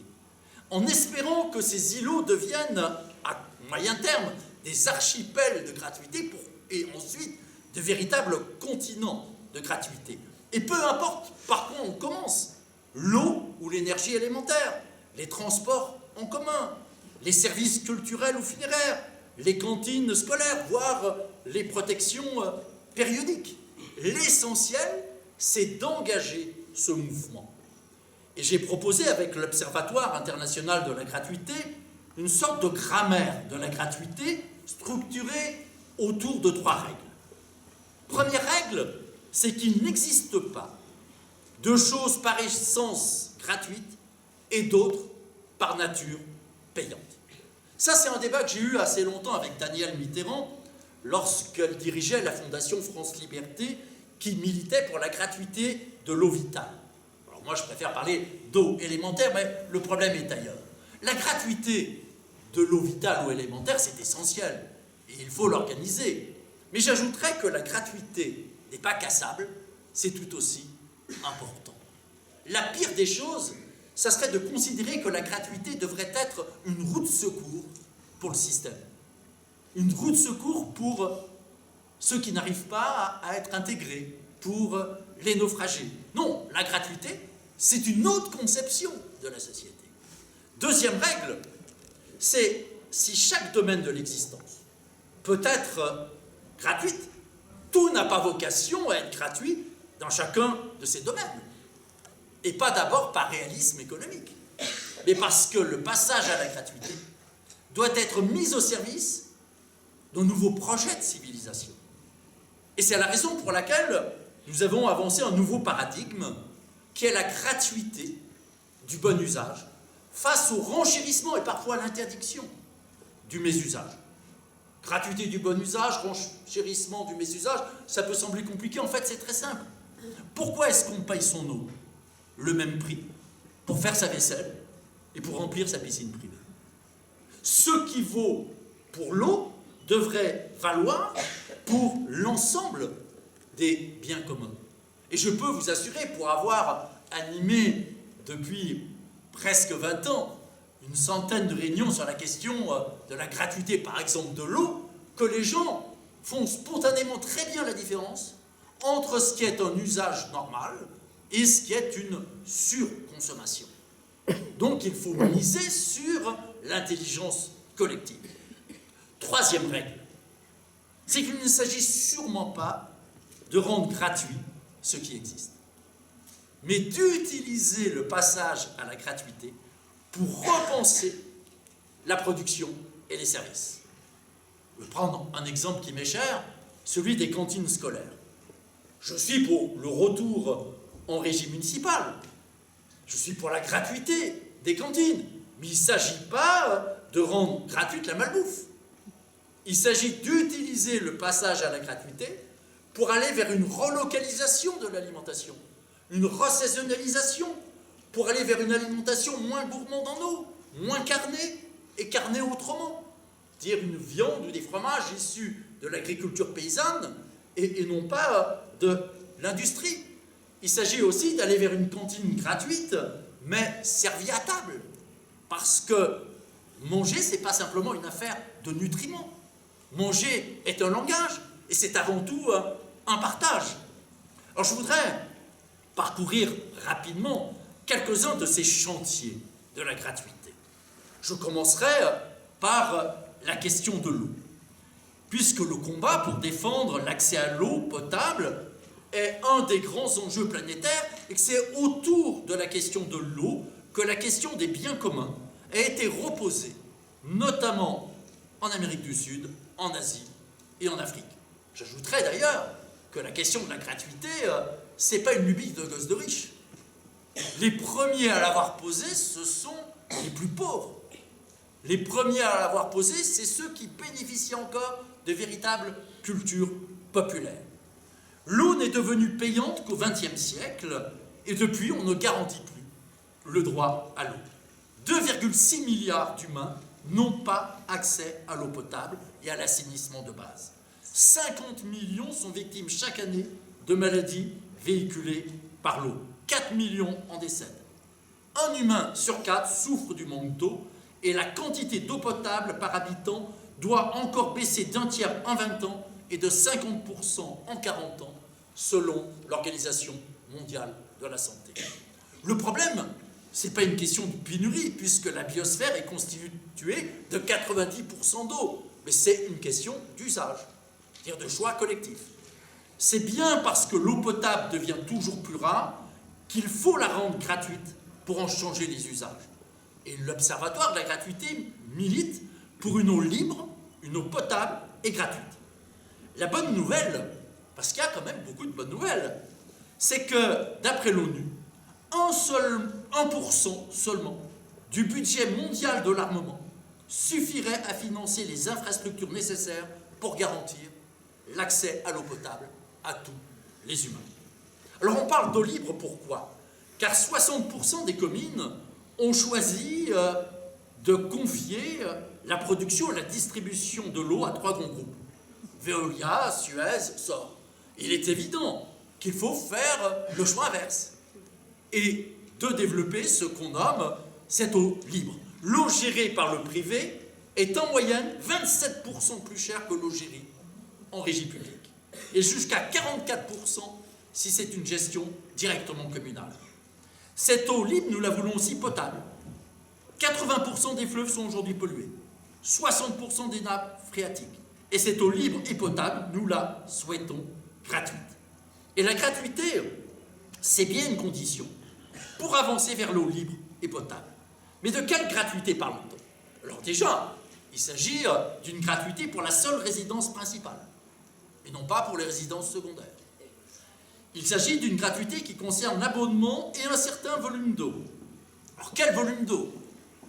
en espérant que ces îlots deviennent, à moyen terme, des archipels de gratuité, et ensuite de véritables continents de gratuité. Et peu importe par quoi on commence, l'eau ou l'énergie élémentaire, les transports en commun, les services culturels ou funéraires, les cantines scolaires, voire les protections périodiques. L'essentiel, c'est d'engager ce mouvement. Et j'ai proposé avec l'Observatoire international de la gratuité une sorte de grammaire de la gratuité structurée autour de 3 règles. Première règle, c'est qu'il n'existe pas de choses par essence gratuites et d'autres par nature payantes. Ça, c'est un débat que j'ai eu assez longtemps avec Danielle Mitterrand lorsqu'elle dirigeait la Fondation France Liberté qui militait pour la gratuité de l'eau vitale. Alors moi, je préfère parler d'eau élémentaire, mais le problème est ailleurs. La gratuité de l'eau vitale ou élémentaire, c'est essentiel et il faut l'organiser. Mais j'ajouterais que la gratuité n'est pas cassable, c'est tout aussi important. La pire des choses, ça serait de considérer que la gratuité devrait être une roue de secours pour le système. Une roue de secours pour ceux qui n'arrivent pas à être intégrés, pour les naufragés. Non, la gratuité, c'est une autre conception de la société. Deuxième règle, c'est si chaque domaine de l'existence peut être gratuite, tout n'a pas vocation à être gratuit dans chacun de ces domaines. Et pas d'abord par réalisme économique, mais parce que le passage à la gratuité doit être mis au service de nouveaux projets de civilisation. Et c'est la raison pour laquelle nous avons avancé un nouveau paradigme qui est la gratuité du bon usage face au renchérissement et parfois à l'interdiction du mésusage. Gratuité du bon usage, renchérissement du mésusage, ça peut sembler compliqué, en fait c'est très simple. Pourquoi est-ce qu'on paye son eau le même prix pour faire sa vaisselle et pour remplir sa piscine privée? Ce qui vaut pour l'eau devrait valoir pour l'ensemble des biens communs. Et je peux vous assurer, pour avoir animé depuis presque 20 ans une centaine de réunions sur la question de la gratuité, par exemple, de l'eau, que les gens font spontanément très bien la différence entre ce qui est un usage normal et ce qui est une surconsommation. Donc il faut miser sur l'intelligence collective. Troisième règle, c'est qu'il ne s'agit sûrement pas de rendre gratuit ce qui existe, mais d'utiliser le passage à la gratuité pour repenser la production et les services. Je vais prendre un exemple qui m'est cher, celui des cantines scolaires. Je suis pour le retour en régie municipale, je suis pour la gratuité des cantines, mais il ne s'agit pas de rendre gratuite la malbouffe. Il s'agit d'utiliser le passage à la gratuité pour aller vers une relocalisation de l'alimentation, une ressaisonnalisation, pour aller vers une alimentation moins gourmande en eau, moins carnée et carnée autrement. Dire une viande ou des fromages issus de l'agriculture paysanne et non pas de l'industrie. Il s'agit aussi d'aller vers une cantine gratuite, mais servie à table. Parce que manger, ce n'est pas simplement une affaire de nutriments. Manger est un langage, et c'est avant tout un partage. Alors je voudrais parcourir rapidement quelques-uns de ces chantiers de la gratuité. Je commencerai par la question de l'eau, puisque le combat pour défendre l'accès à l'eau potable est un des grands enjeux planétaires, et que c'est autour de la question de l'eau que la question des biens communs a été reposée, notamment en Amérique du Sud, en Asie et en Afrique. J'ajouterais d'ailleurs que la question de la gratuité, c'est pas une lubie de gosses de riches. Les premiers à l'avoir posée, ce sont les plus pauvres. Les premiers à l'avoir posée, c'est ceux qui bénéficient encore de véritables cultures populaires. L'eau n'est devenue payante qu'au XXe siècle, et depuis, on ne garantit plus le droit à l'eau. 2,6 milliards d'humains n'ont pas accès à l'eau potable et à l'assainissement de base. 50 millions sont victimes chaque année de maladies véhiculées par l'eau. 4 millions en décèdent. Un humain sur 4 souffre du manque d'eau et la quantité d'eau potable par habitant doit encore baisser d'un tiers en 20 ans et de 50% en 40 ans, selon l'Organisation mondiale de la santé. Le problème, ce n'est pas une question de pénurie, puisque la biosphère est constituée de 90% d'eau, mais c'est une question d'usage, c'est-à-dire de choix collectif. C'est bien parce que l'eau potable devient toujours plus rare qu'il faut la rendre gratuite pour en changer les usages. Et l'Observatoire de la gratuité milite pour une eau libre, une eau potable et gratuite. La bonne nouvelle, parce qu'il y a quand même beaucoup de bonnes nouvelles, c'est que, d'après l'ONU, 1% seulement du budget mondial de l'armement suffirait à financer les infrastructures nécessaires pour garantir l'accès à l'eau potable à tous les humains. Alors on parle d'eau libre, pourquoi? Car 60% des communes ont choisi de confier la production et la distribution de l'eau à 3 grands groupes. Veolia, Suez, SOR. Il est évident qu'il faut faire le choix inverse et de développer ce qu'on nomme cette eau libre. L'eau gérée par le privé est en moyenne 27% plus chère que l'eau gérée en régie publique, et jusqu'à 44% si c'est une gestion directement communale. Cette eau libre, nous la voulons aussi potable. 80% des fleuves sont aujourd'hui pollués, 60% des nappes phréatiques. Et cette eau libre et potable, nous la souhaitons gratuite. Et la gratuité, c'est bien une condition pour avancer vers l'eau libre et potable. Mais de quelle gratuité parlons-nous? Alors déjà, il s'agit d'une gratuité pour la seule résidence principale. et non pas pour les résidences secondaires. Il s'agit d'une gratuité qui concerne l'abonnement et un certain volume d'eau. Alors quel volume d'eau?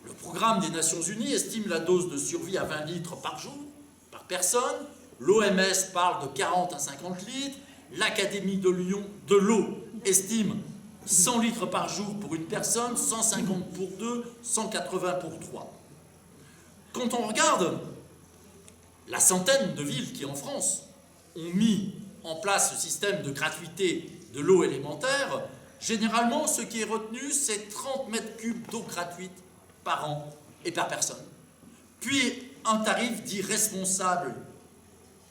Le programme des Nations Unies estime la dose de survie à 20 litres par jour, par personne. L'OMS parle de 40 à 50 litres. L'Académie de l'eau estime 100 litres par jour pour une personne, 150 pour deux, 180 pour trois. Quand on regarde la centaine de villes qui, en France, ont mis en place ce système de gratuité de l'eau élémentaire, généralement, ce qui est retenu, c'est 30 mètres cubes d'eau gratuite par an et par personne. Puis, un tarif dit responsable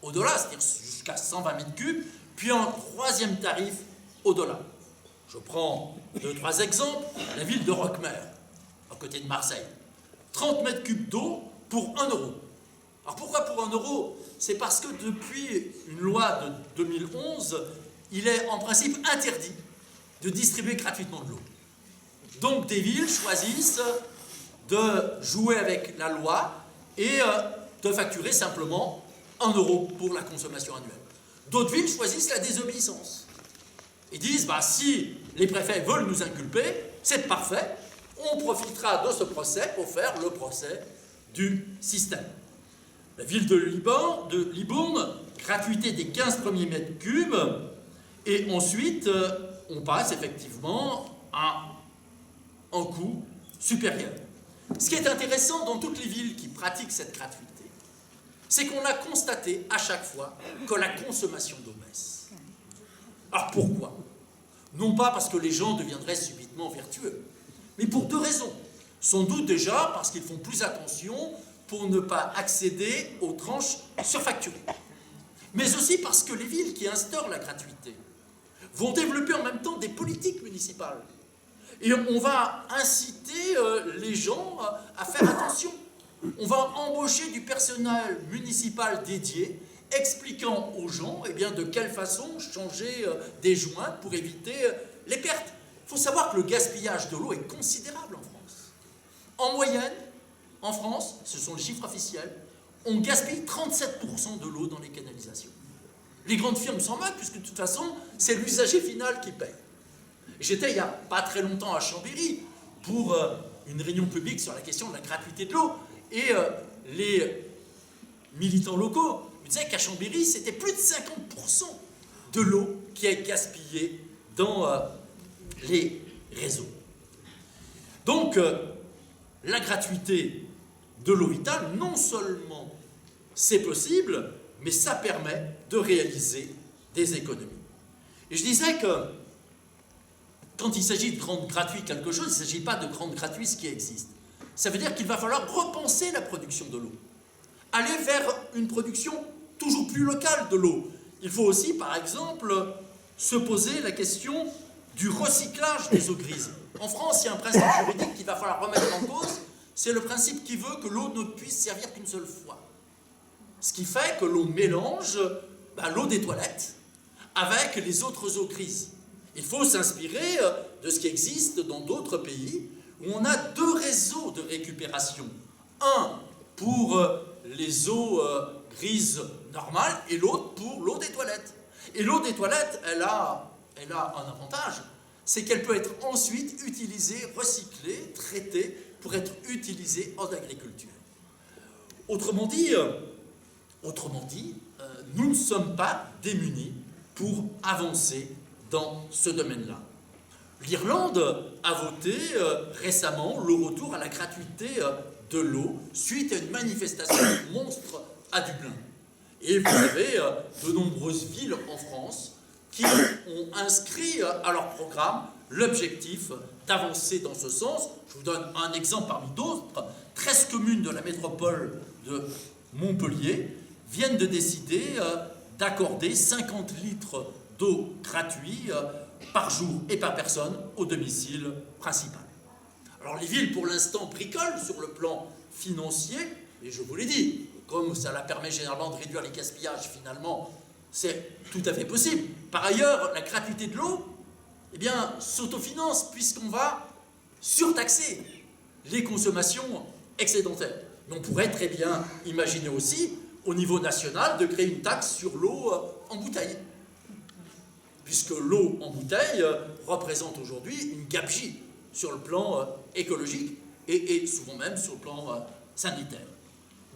au-delà, c'est-à-dire jusqu'à 120 mètres cubes, puis un troisième tarif au-delà. Je prends 2-3 exemples. La ville de Roquemer, à côté de Marseille. 30 mètres cubes d'eau pour 1 euro. Alors pourquoi pour 1 euro? C'est parce que depuis une loi de 2011, il est en principe interdit de distribuer gratuitement de l'eau. Donc des villes choisissent de jouer avec la loi et de facturer simplement 1 euro pour la consommation annuelle. D'autres villes choisissent la désobéissance et disent si les préfets veulent nous inculper, c'est parfait, on profitera de ce procès pour faire le procès du système. La ville de Libourne, gratuité des 15 premiers mètres cubes, et ensuite on passe effectivement à un coût supérieur. Ce qui est intéressant dans toutes les villes qui pratiquent cette gratuité, c'est qu'on a constaté à chaque fois que la consommation d'eau baisse. Alors pourquoi? Non pas parce que les gens deviendraient subitement vertueux, mais pour 2 raisons. Sans doute déjà parce qu'ils font plus attention pour ne pas accéder aux tranches surfacturées. Mais aussi parce que les villes qui instaurent la gratuité vont développer en même temps des politiques municipales. Et on va inciter les gens à faire attention. On va embaucher du personnel municipal dédié, expliquant aux gens de quelle façon changer des joints pour éviter les pertes. Il faut savoir que le gaspillage de l'eau est considérable en France. En moyenne, en France, ce sont les chiffres officiels, on gaspille 37% de l'eau dans les canalisations. Les grandes firmes s'en moquent, puisque de toute façon, c'est l'usager final qui paye. J'étais il n'y a pas très longtemps à Chambéry pour une réunion publique sur la question de la gratuité de l'eau. Et les militants locaux me disaient qu'à Chambéry, c'était plus de 50% de l'eau qui est gaspillée dans les réseaux. Donc, la gratuité de l'eau vitale, non seulement c'est possible, mais ça permet de réaliser des économies. Et je disais que quand il s'agit de rendre gratuit quelque chose, il ne s'agit pas de rendre gratuit ce qui existe. Ça veut dire qu'il va falloir repenser la production de l'eau. Aller vers une production toujours plus locale de l'eau. Il faut aussi, par exemple, se poser la question du recyclage des eaux grises. En France, il y a un principe juridique qu'il va falloir remettre en cause, c'est le principe qui veut que l'eau ne puisse servir qu'une seule fois. Ce qui fait que l'on mélange l'eau des toilettes avec les autres eaux grises. Il faut s'inspirer de ce qui existe dans d'autres pays où on a 2 réseaux de récupération. Un pour les eaux grises normales et l'autre pour l'eau des toilettes. Et l'eau des toilettes, elle a un avantage, c'est qu'elle peut être ensuite utilisée, recyclée, traitée pour être utilisée en agriculture. Autrement dit, nous ne sommes pas démunis pour avancer dans ce domaine-là. L'Irlande a voté récemment le retour à la gratuité de l'eau suite à une manifestation monstre à Dublin. Et vous avez de nombreuses villes en France qui ont inscrit à leur programme l'objectif d'avancer dans ce sens. Je vous donne un exemple parmi d'autres. 13 communes de la métropole de Montpellier viennent de décider d'accorder 50 litres d'eau gratuite par jour et par personne au domicile principal. Alors les villes, pour l'instant, bricolent sur le plan financier, et je vous l'ai dit, comme ça la permet généralement de réduire les gaspillages, finalement, c'est tout à fait possible. Par ailleurs, la gratuité de l'eau, s'autofinance, puisqu'on va surtaxer les consommations excédentaires. Mais on pourrait très bien imaginer aussi, au niveau national de créer une taxe sur l'eau en bouteille. Puisque l'eau en bouteille représente aujourd'hui une gabegie sur le plan écologique et souvent même sur le plan sanitaire.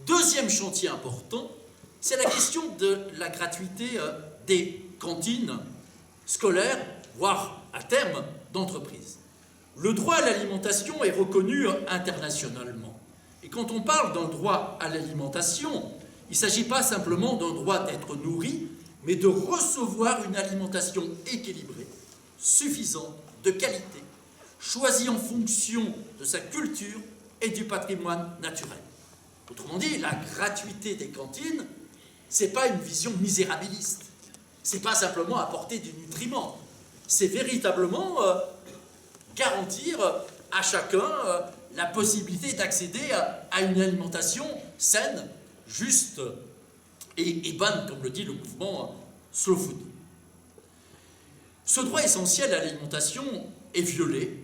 Deuxième chantier important, c'est la question de la gratuité des cantines scolaires, voire à terme d'entreprises. Le droit à l'alimentation est reconnu internationalement. Et quand on parle d'un droit à l'alimentation, il ne s'agit pas simplement d'un droit d'être nourri, mais de recevoir une alimentation équilibrée, suffisante, de qualité, choisie en fonction de sa culture et du patrimoine naturel. Autrement dit, la gratuité des cantines, ce n'est pas une vision misérabiliste. Ce n'est pas simplement apporter du nutriment. C'est véritablement garantir à chacun la possibilité d'accéder à une alimentation saine, juste et bonne, comme le dit le mouvement Slow Food. Ce droit essentiel à l'alimentation est violé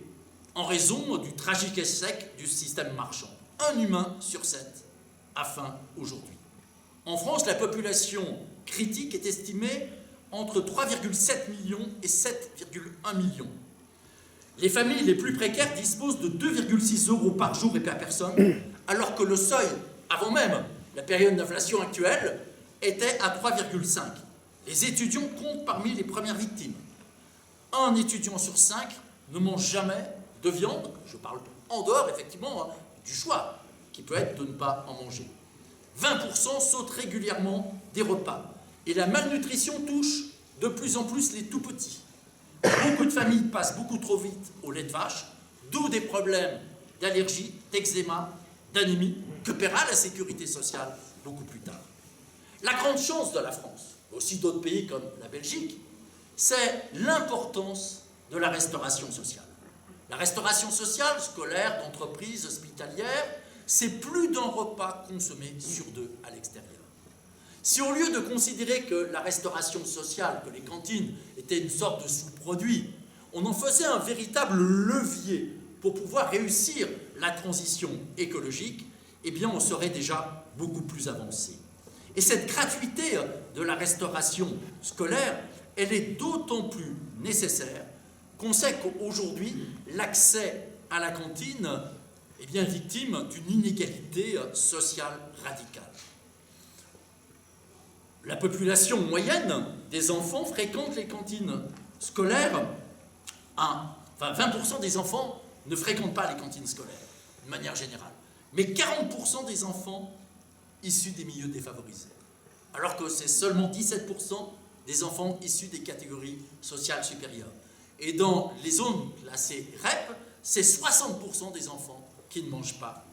en raison du tragique échec du système marchand. 1 humain sur 7 a faim aujourd'hui. En France, la population critique est estimée entre 3,7 millions et 7,1 millions. Les familles les plus précaires disposent de 2,6 € par jour et par personne, alors que le seuil, avant même la période d'inflation actuelle, était à 3,5. Les étudiants comptent parmi les premières victimes. Un étudiant sur 5 ne mange jamais de viande, je parle en dehors effectivement du choix qui peut être de ne pas en manger. 20% sautent régulièrement des repas. Et la malnutrition touche de plus en plus les tout-petits. Beaucoup de familles passent beaucoup trop vite au lait de vache, d'où des problèmes d'allergie, d'eczéma, d'anémie, que paiera la sécurité sociale beaucoup plus tard. La grande chance de la France, aussi d'autres pays comme la Belgique, c'est l'importance de la restauration sociale. La restauration sociale, scolaire, d'entreprise, hospitalière, c'est plus d'un repas consommé sur 2 à l'extérieur. Si au lieu de considérer que la restauration sociale, que les cantines étaient une sorte de sous-produit, on en faisait un véritable levier pour pouvoir réussir la transition écologique, eh bien on serait déjà beaucoup plus avancé. Et cette gratuité de la restauration scolaire, elle est d'autant plus nécessaire qu'on sait qu'aujourd'hui, l'accès à la cantine est bien victime d'une inégalité sociale radicale. La population moyenne des enfants fréquente les cantines scolaires. 20% des enfants ne fréquentent pas les cantines scolaires, de manière générale. Mais 40% des enfants issus des milieux défavorisés. Alors que c'est seulement 17% des enfants issus des catégories sociales supérieures. Et dans les zones classées REP, c'est 60% des enfants qui ne mangent pas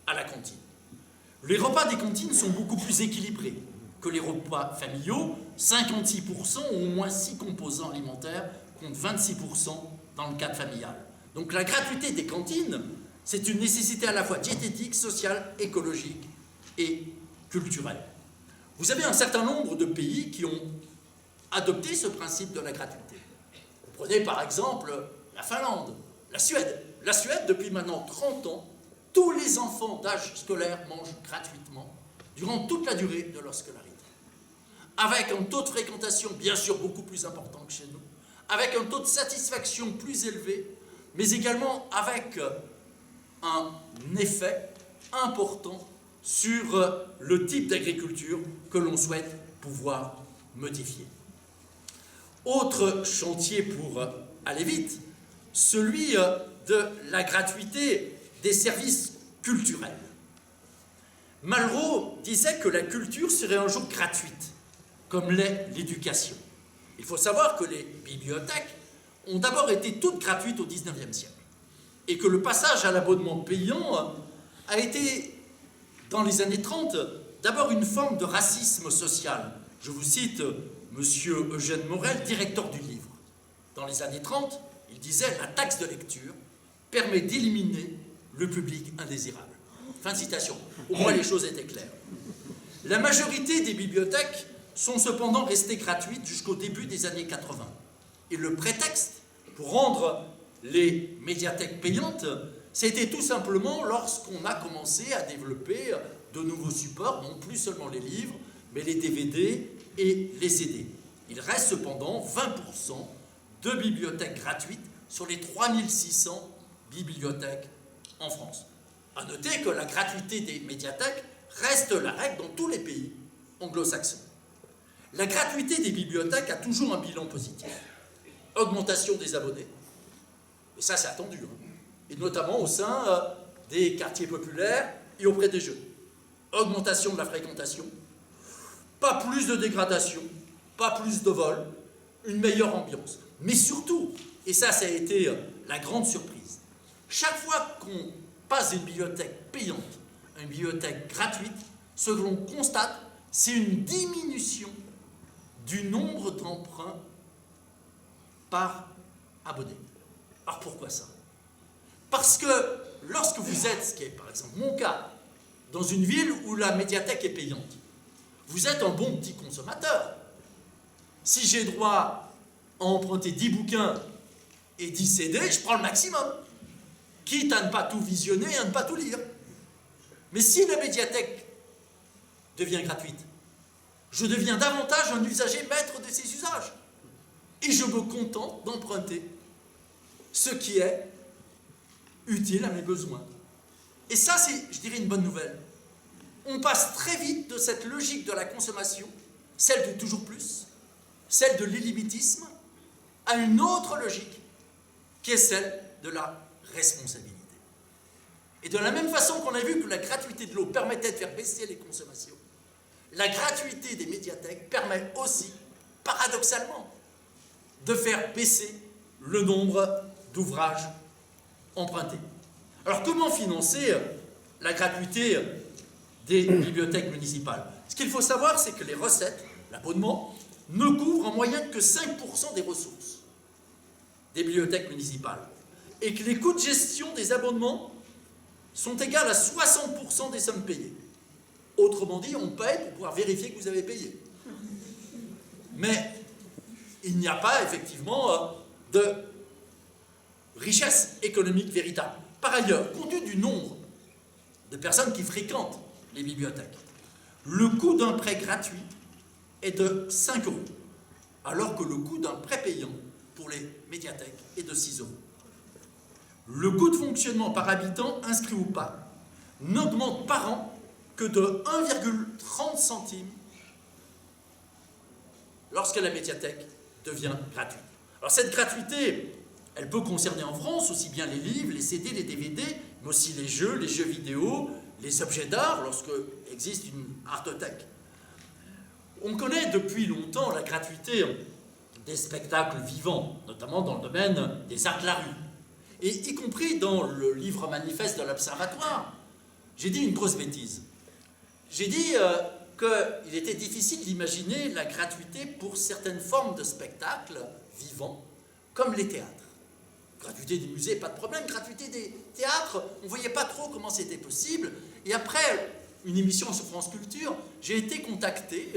à la cantine. Les repas des cantines sont beaucoup plus équilibrés que les repas familiaux. 56% ont au moins 6 composants alimentaires, contre 26% dans le cadre familial. Donc la gratuité des cantines, c'est une nécessité à la fois diététique, sociale, écologique et culturelle. Vous avez un certain nombre de pays qui ont adopté ce principe de la gratuité. Vous prenez par exemple la Finlande, la Suède. La Suède, depuis maintenant 30 ans, tous les enfants d'âge scolaire mangent gratuitement durant toute la durée de leur scolarité. Avec un taux de fréquentation bien sûr beaucoup plus important que chez nous, avec un taux de satisfaction plus élevé, mais également avec un effet important sur le type d'agriculture que l'on souhaite pouvoir modifier. Autre chantier pour aller vite, celui de la gratuité des services culturels. Malraux disait que la culture serait un jour gratuite, comme l'est l'éducation. Il faut savoir que les bibliothèques ont d'abord été toutes gratuites au XIXe siècle, et que le passage à l'abonnement payant a été, dans les années 30, d'abord une forme de racisme social. Je vous cite M. Eugène Morel, directeur du livre. Dans les années 30, il disait « La taxe de lecture permet d'éliminer le public indésirable ». Fin de citation. Au moins les choses étaient claires. La majorité des bibliothèques sont cependant restées gratuites jusqu'au début des années 80. Et le prétexte pour rendre les médiathèques payantes, c'était tout simplement lorsqu'on a commencé à développer de nouveaux supports, non plus seulement les livres, mais les DVD et les CD. Il reste cependant 20% de bibliothèques gratuites sur les 3600 bibliothèques en France. À noter que la gratuité des médiathèques reste la règle dans tous les pays anglo-saxons. La gratuité des bibliothèques a toujours un bilan positif. Augmentation des abonnés, et ça c'est attendu, hein, et notamment au sein des quartiers populaires et auprès des jeunes. Augmentation de la fréquentation, pas plus de dégradation, pas plus de vols, une meilleure ambiance. Mais surtout, et ça a été la grande surprise, chaque fois qu'on passe d'une bibliothèque payante à une bibliothèque gratuite, ce que l'on constate, c'est une diminution du nombre d'emprunts par abonné. Alors pourquoi ça? Parce que lorsque vous êtes, ce qui est par exemple mon cas, dans une ville où la médiathèque est payante, vous êtes un bon petit consommateur. Si j'ai droit à emprunter 10 bouquins et 10 CD, je prends le maximum, quitte à ne pas tout visionner et à ne pas tout lire. Mais si la médiathèque devient gratuite, je deviens davantage un usager maître de ses usages. Et je me contente d'emprunter ce qui est utile à mes besoins. Et ça, c'est, je dirais, une bonne nouvelle. On passe très vite de cette logique de la consommation, celle de toujours plus, celle de l'illimitisme, à une autre logique, qui est celle de la responsabilité. Et de la même façon qu'on a vu que la gratuité de l'eau permettait de faire baisser les consommations, la gratuité des médiathèques permet aussi, paradoxalement, de faire baisser le nombre d'ouvrages empruntés. Alors comment financer la gratuité des bibliothèques municipales? Ce qu'il faut savoir, c'est que les recettes, l'abonnement, ne couvrent en moyenne que 5% des ressources des bibliothèques municipales, et que les coûts de gestion des abonnements sont égaux à 60% des sommes payées. Autrement dit, on paye pour pouvoir vérifier que vous avez payé. Mais il n'y a pas effectivement de richesse économique véritable. Par ailleurs, compte tenu du nombre de personnes qui fréquentent les bibliothèques, le coût d'un prêt gratuit est de 5 €, alors que le coût d'un prêt payant pour les médiathèques est de 6 €. Le coût de fonctionnement par habitant, inscrit ou pas, n'augmente par an que de 1,30 centimes lorsque la médiathèque devient gratuite. Alors cette gratuité, elle peut concerner en France aussi bien les livres, les CD, les DVD, mais aussi les jeux vidéo, les objets d'art, lorsque existe une artothèque. On connaît depuis longtemps la gratuité des spectacles vivants, notamment dans le domaine des arts de la rue. Et y compris dans le livre manifeste de l'Observatoire, j'ai dit une grosse bêtise. J'ai dit qu'il était difficile d'imaginer la gratuité pour certaines formes de spectacles vivants, comme les théâtres. Gratuité des musées, pas de problème. Gratuité des théâtres, on ne voyait pas trop comment c'était possible. Et après une émission sur France Culture, j'ai été contacté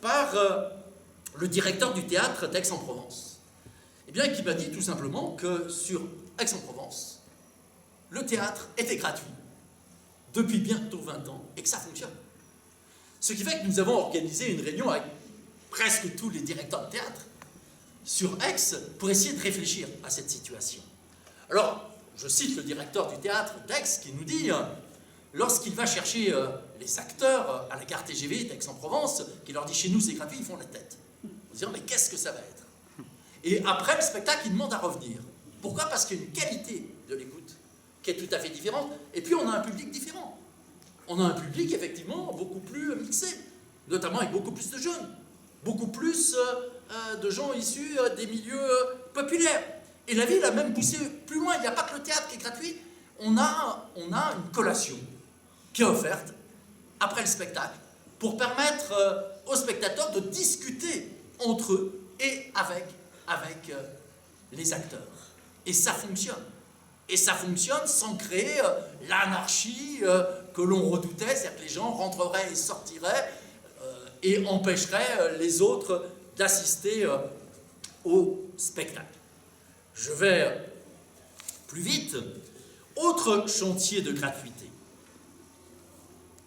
par le directeur du théâtre d'Aix-en-Provence. Eh bien, qui m'a dit tout simplement que sur Aix-en-Provence, le théâtre était gratuit depuis bientôt 20 ans et que ça fonctionne. Ce qui fait que nous avons organisé une réunion avec presque tous les directeurs de théâtre sur Aix pour essayer de réfléchir à cette situation. Alors, je cite le directeur du théâtre d'Aix qui nous dit, lorsqu'il va chercher les acteurs à la gare TGV d'Aix-en-Provence, qui leur dit chez nous c'est gratuit, ils font la tête. Ils se disent mais qu'est-ce que ça va être? Et après le spectacle, ils demandent à revenir. Pourquoi? Parce qu'il y a une qualité de l'écoute qui est tout à fait différente. Et puis on a un public différent. On a un public effectivement beaucoup plus mixé, notamment avec beaucoup plus de jeunes, beaucoup plus de gens issus des milieux populaires. Et la ville a même poussé plus loin. Il n'y a pas que le théâtre qui est gratuit. On a une collation qui est offerte après le spectacle pour permettre aux spectateurs de discuter entre eux et avec les acteurs. Et ça fonctionne. Et ça fonctionne sans créer l'anarchie que l'on redoutait, c'est-à-dire que les gens rentreraient et sortiraient et empêcheraient les autres d'assister au spectacle. Je vais plus vite. Autre chantier de gratuité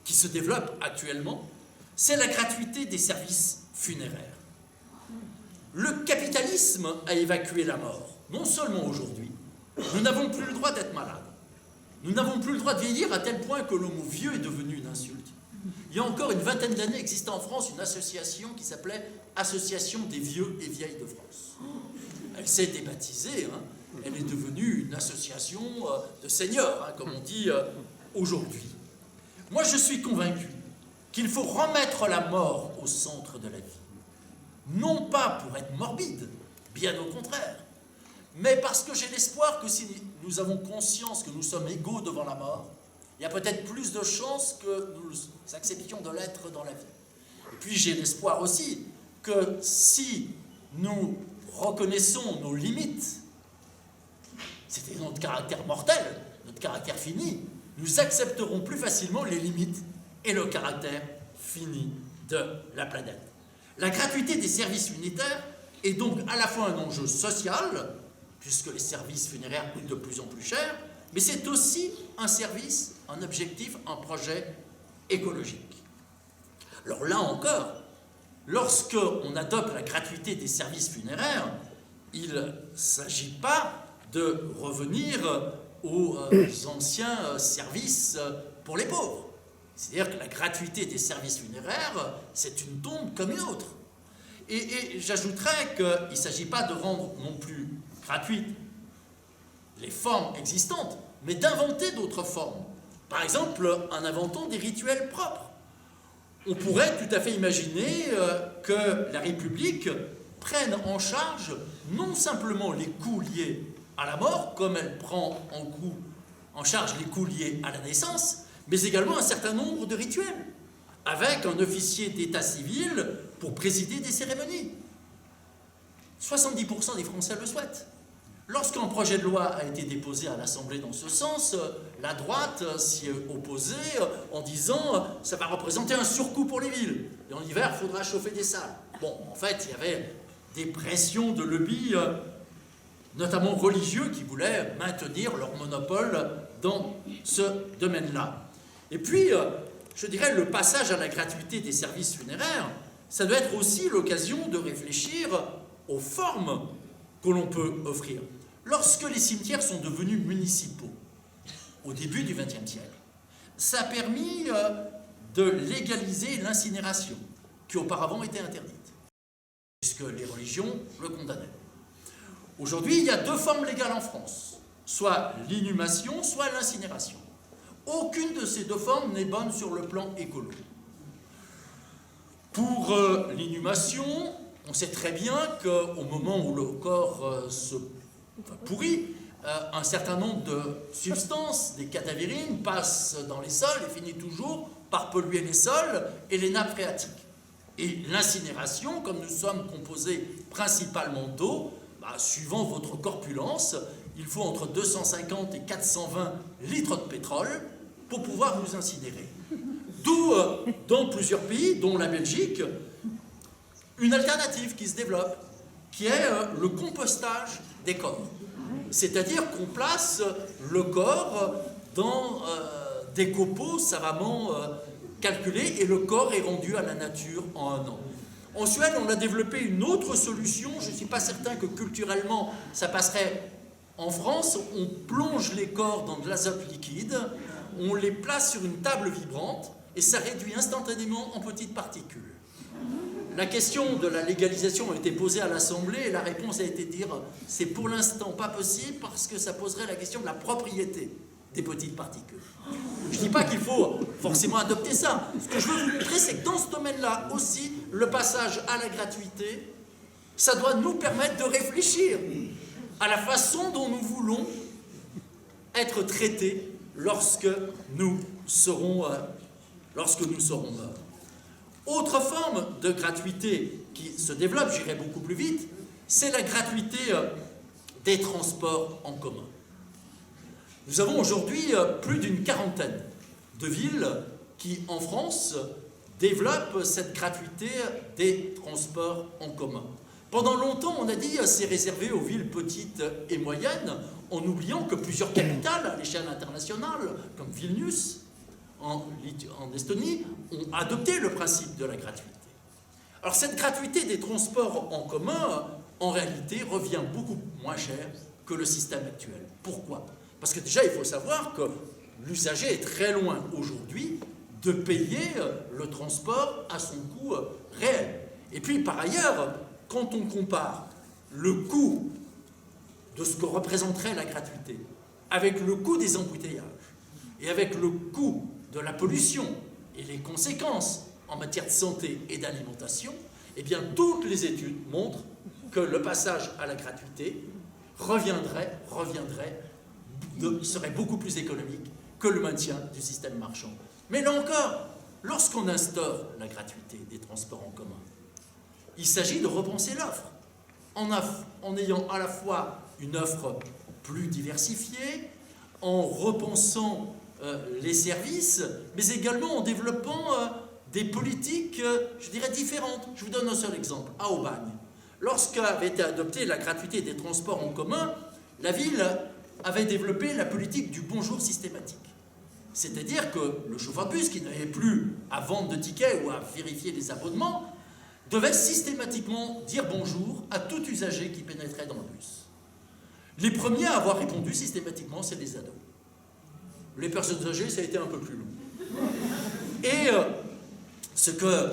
qui se développe actuellement, c'est la gratuité des services funéraires. Le capitalisme a évacué la mort, non seulement aujourd'hui. Nous n'avons plus le droit d'être malades. Nous n'avons plus le droit de vieillir à tel point que le mot vieux est devenu une insulte. Il y a encore une vingtaine d'années existait en France une association qui s'appelait Association des vieux et vieilles de France. Elle s'est débaptisée, hein. Elle est devenue une association de seniors, hein, comme on dit aujourd'hui. Moi, je suis convaincu qu'il faut remettre la mort au centre de la vie. Non pas pour être morbide, bien au contraire, mais parce que j'ai l'espoir que si nous avons conscience que nous sommes égaux devant la mort, il y a peut-être plus de chances que nous acceptions de l'être dans la vie. Et puis j'ai l'espoir aussi que si nous reconnaissons nos limites, c'était notre caractère mortel, notre caractère fini, nous accepterons plus facilement les limites et le caractère fini de la planète. La gratuité des services funéraires est donc à la fois un enjeu social, puisque les services funéraires coûtent de plus en plus cher, mais c'est aussi un service, un objectif, un projet écologique. Alors là encore, lorsque on adopte la gratuité des services funéraires, il ne s'agit pas de revenir aux anciens services pour les pauvres. C'est-à-dire que la gratuité des services funéraires, c'est une tombe comme une autre. Et j'ajouterais qu'il ne s'agit pas de rendre non plus gratuites les formes existantes, mais d'inventer d'autres formes. Par exemple, en inventant des rituels propres. On pourrait tout à fait imaginer que la République prenne en charge non simplement les coûts liés à la mort, comme elle prend en charge les coûts liés à la naissance, mais également un certain nombre de rituels, avec un officier d'état civil pour présider des cérémonies. 70% des Français le souhaitent. Lorsqu'un projet de loi a été déposé à l'Assemblée dans ce sens, la droite s'y est opposée en disant « ça va représenter un surcoût pour les villes, et en hiver, il faudra chauffer des salles ». Bon, en fait, il y avait des pressions de lobby, notamment religieux, qui voulaient maintenir leur monopole dans ce domaine-là. Et puis, je dirais, le passage à la gratuité des services funéraires, ça doit être aussi l'occasion de réfléchir aux formes que l'on peut offrir. Lorsque les cimetières sont devenus municipaux, au début du XXe siècle, ça a permis de légaliser l'incinération, qui auparavant était interdite, puisque les religions le condamnaient. Aujourd'hui, il y a deux formes légales en France, soit l'inhumation, soit l'incinération. Aucune de ces deux formes n'est bonne sur le plan écolo. Pour l'inhumation, on sait très bien qu'au moment où le corps se pourrit, un certain nombre de substances, des cadavérines, passent dans les sols et finissent toujours par polluer les sols et les nappes phréatiques. Et l'incinération, comme nous sommes composés principalement d'eau, suivant votre corpulence, il faut entre 250 et 420 litres de pétrole pour pouvoir vous incinérer. D'où, dans plusieurs pays, dont la Belgique, une alternative qui se développe, qui est le compostage des corps. C'est-à-dire qu'on place le corps dans des copeaux savamment calculés et le corps est rendu à la nature en 1 an. En Suède, on a développé une autre solution, je ne suis pas certain que culturellement ça passerait en France. On plonge les corps dans de l'azote liquide, on les place sur une table vibrante et ça réduit instantanément en petites particules. La question de la légalisation a été posée à l'Assemblée et la réponse a été de dire c'est pour l'instant pas possible parce que ça poserait la question de la propriété des petites particules. Je ne dis pas qu'il faut forcément adopter ça. Ce que je veux vous montrer, c'est que dans ce domaine-là aussi, le passage à la gratuité, ça doit nous permettre de réfléchir à la façon dont nous voulons être traités lorsque nous serons morts. Autre forme de gratuité qui se développe, j'irai beaucoup plus vite, c'est la gratuité des transports en commun. Nous avons aujourd'hui plus d'une quarantaine de villes qui, en France, développent cette gratuité des transports en commun. Pendant longtemps, on a dit que c'est réservé aux villes petites et moyennes, en oubliant que plusieurs capitales à l'échelle internationale, comme Vilnius, en Estonie, ont adopté le principe de la gratuité. Alors cette gratuité des transports en commun, en réalité, revient beaucoup moins cher que le système actuel. Pourquoi? Parce que déjà, il faut savoir que l'usager est très loin aujourd'hui de payer le transport à son coût réel. Et puis, par ailleurs, quand on compare le coût de ce que représenterait la gratuité avec le coût des embouteillages et avec le coût de la pollution et les conséquences en matière de santé et d'alimentation, eh bien, toutes les études montrent que le passage à la gratuité serait beaucoup plus économique que le maintien du système marchand. Mais là encore, lorsqu'on instaure la gratuité des transports en commun, il s'agit de repenser l'offre, en ayant à la fois une offre plus diversifiée, en repensant les services, mais également en développant des politiques, je dirais, différentes. Je vous donne un seul exemple, à Aubagne. Lorsqu'avait été adoptée la gratuité des transports en commun, la ville avait développé la politique du bonjour systématique. C'est-à-dire que le chauffeur de bus, qui n'avait plus à vendre de tickets ou à vérifier les abonnements, devait systématiquement dire bonjour à tout usager qui pénétrait dans le bus. Les premiers à avoir répondu systématiquement, c'est les ados. Les personnes âgées, ça a été un peu plus long. Et ce que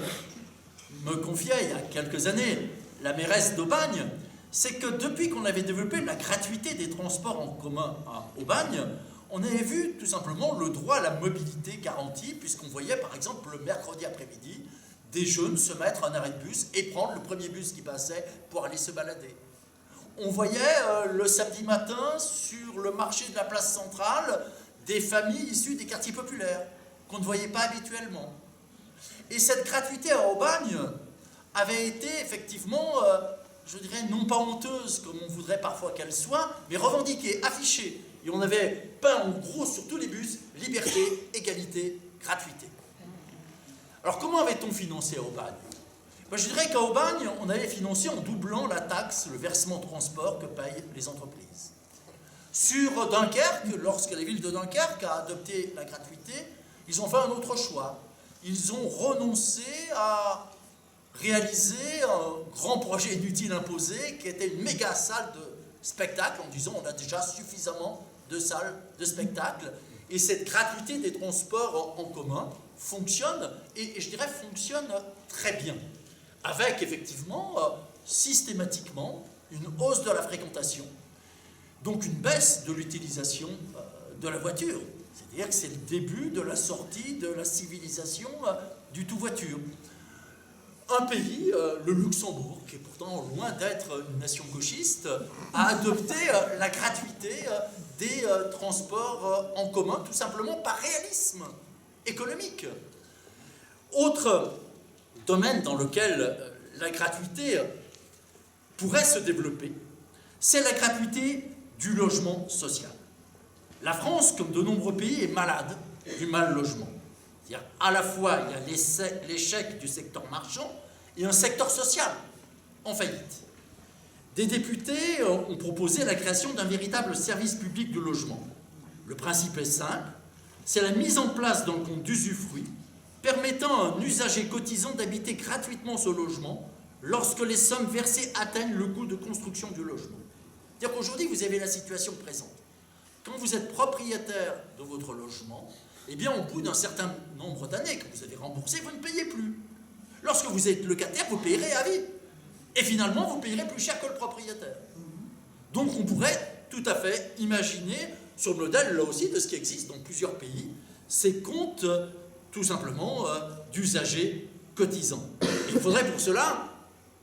me confiait il y a quelques années la mairesse d'Aubagne, c'est que depuis qu'on avait développé la gratuité des transports en commun à Aubagne, on avait vu tout simplement le droit à la mobilité garantie, puisqu'on voyait par exemple le mercredi après-midi des jeunes se mettre en arrêt de bus et prendre le premier bus qui passait pour aller se balader. On voyait le samedi matin sur le marché de la place centrale des familles issues des quartiers populaires qu'on ne voyait pas habituellement. Et cette gratuité à Aubagne avait été effectivement, je dirais, non pas honteuse comme on voudrait parfois qu'elle soit, mais revendiquée, affichée. Et on avait peint en gros sur tous les bus, liberté, égalité, gratuité. Alors comment avait-on financé à Aubagne? Je dirais qu'à Aubagne, on avait financé en doublant la taxe, le versement transport que payent les entreprises. Sur Dunkerque, lorsque la ville de Dunkerque a adopté la gratuité, ils ont fait un autre choix. Ils ont renoncé à réaliser un grand projet inutile imposé qui était une méga salle de spectacle en disant on a déjà suffisamment de salles de spectacle. Et cette gratuité des transports en commun fonctionne, et je dirais fonctionne très bien, avec effectivement systématiquement une hausse de la fréquentation, donc une baisse de l'utilisation de la voiture. C'est-à-dire que c'est le début de la sortie de la civilisation du tout-voiture. Un pays, le Luxembourg, qui est pourtant loin d'être une nation gauchiste, a adopté la gratuité des transports en commun, tout simplement par réalisme économique. Autre domaine dans lequel la gratuité pourrait se développer, c'est la gratuité du logement social. La France, comme de nombreux pays, est malade du mal-logement. C'est-à-dire, à la fois, il y a l'échec du secteur marchand et un secteur social en faillite. Des députés ont proposé la création d'un véritable service public de logement. Le principe est simple, c'est la mise en place d'un compte d'usufruit permettant à un usager cotisant d'habiter gratuitement ce logement lorsque les sommes versées atteignent le coût de construction du logement. C'est-à-dire qu'aujourd'hui, vous avez la situation présente. Quand vous êtes propriétaire de votre logement, eh bien, au bout d'un certain nombre d'années que vous avez remboursé, vous ne payez plus. Lorsque vous êtes locataire, vous payerez à vie. Et finalement, vous payerez plus cher que le propriétaire. Donc, on pourrait tout à fait imaginer, sur le modèle, là aussi, de ce qui existe dans plusieurs pays, ces comptes, tout simplement, d'usagers cotisants. Et il faudrait pour cela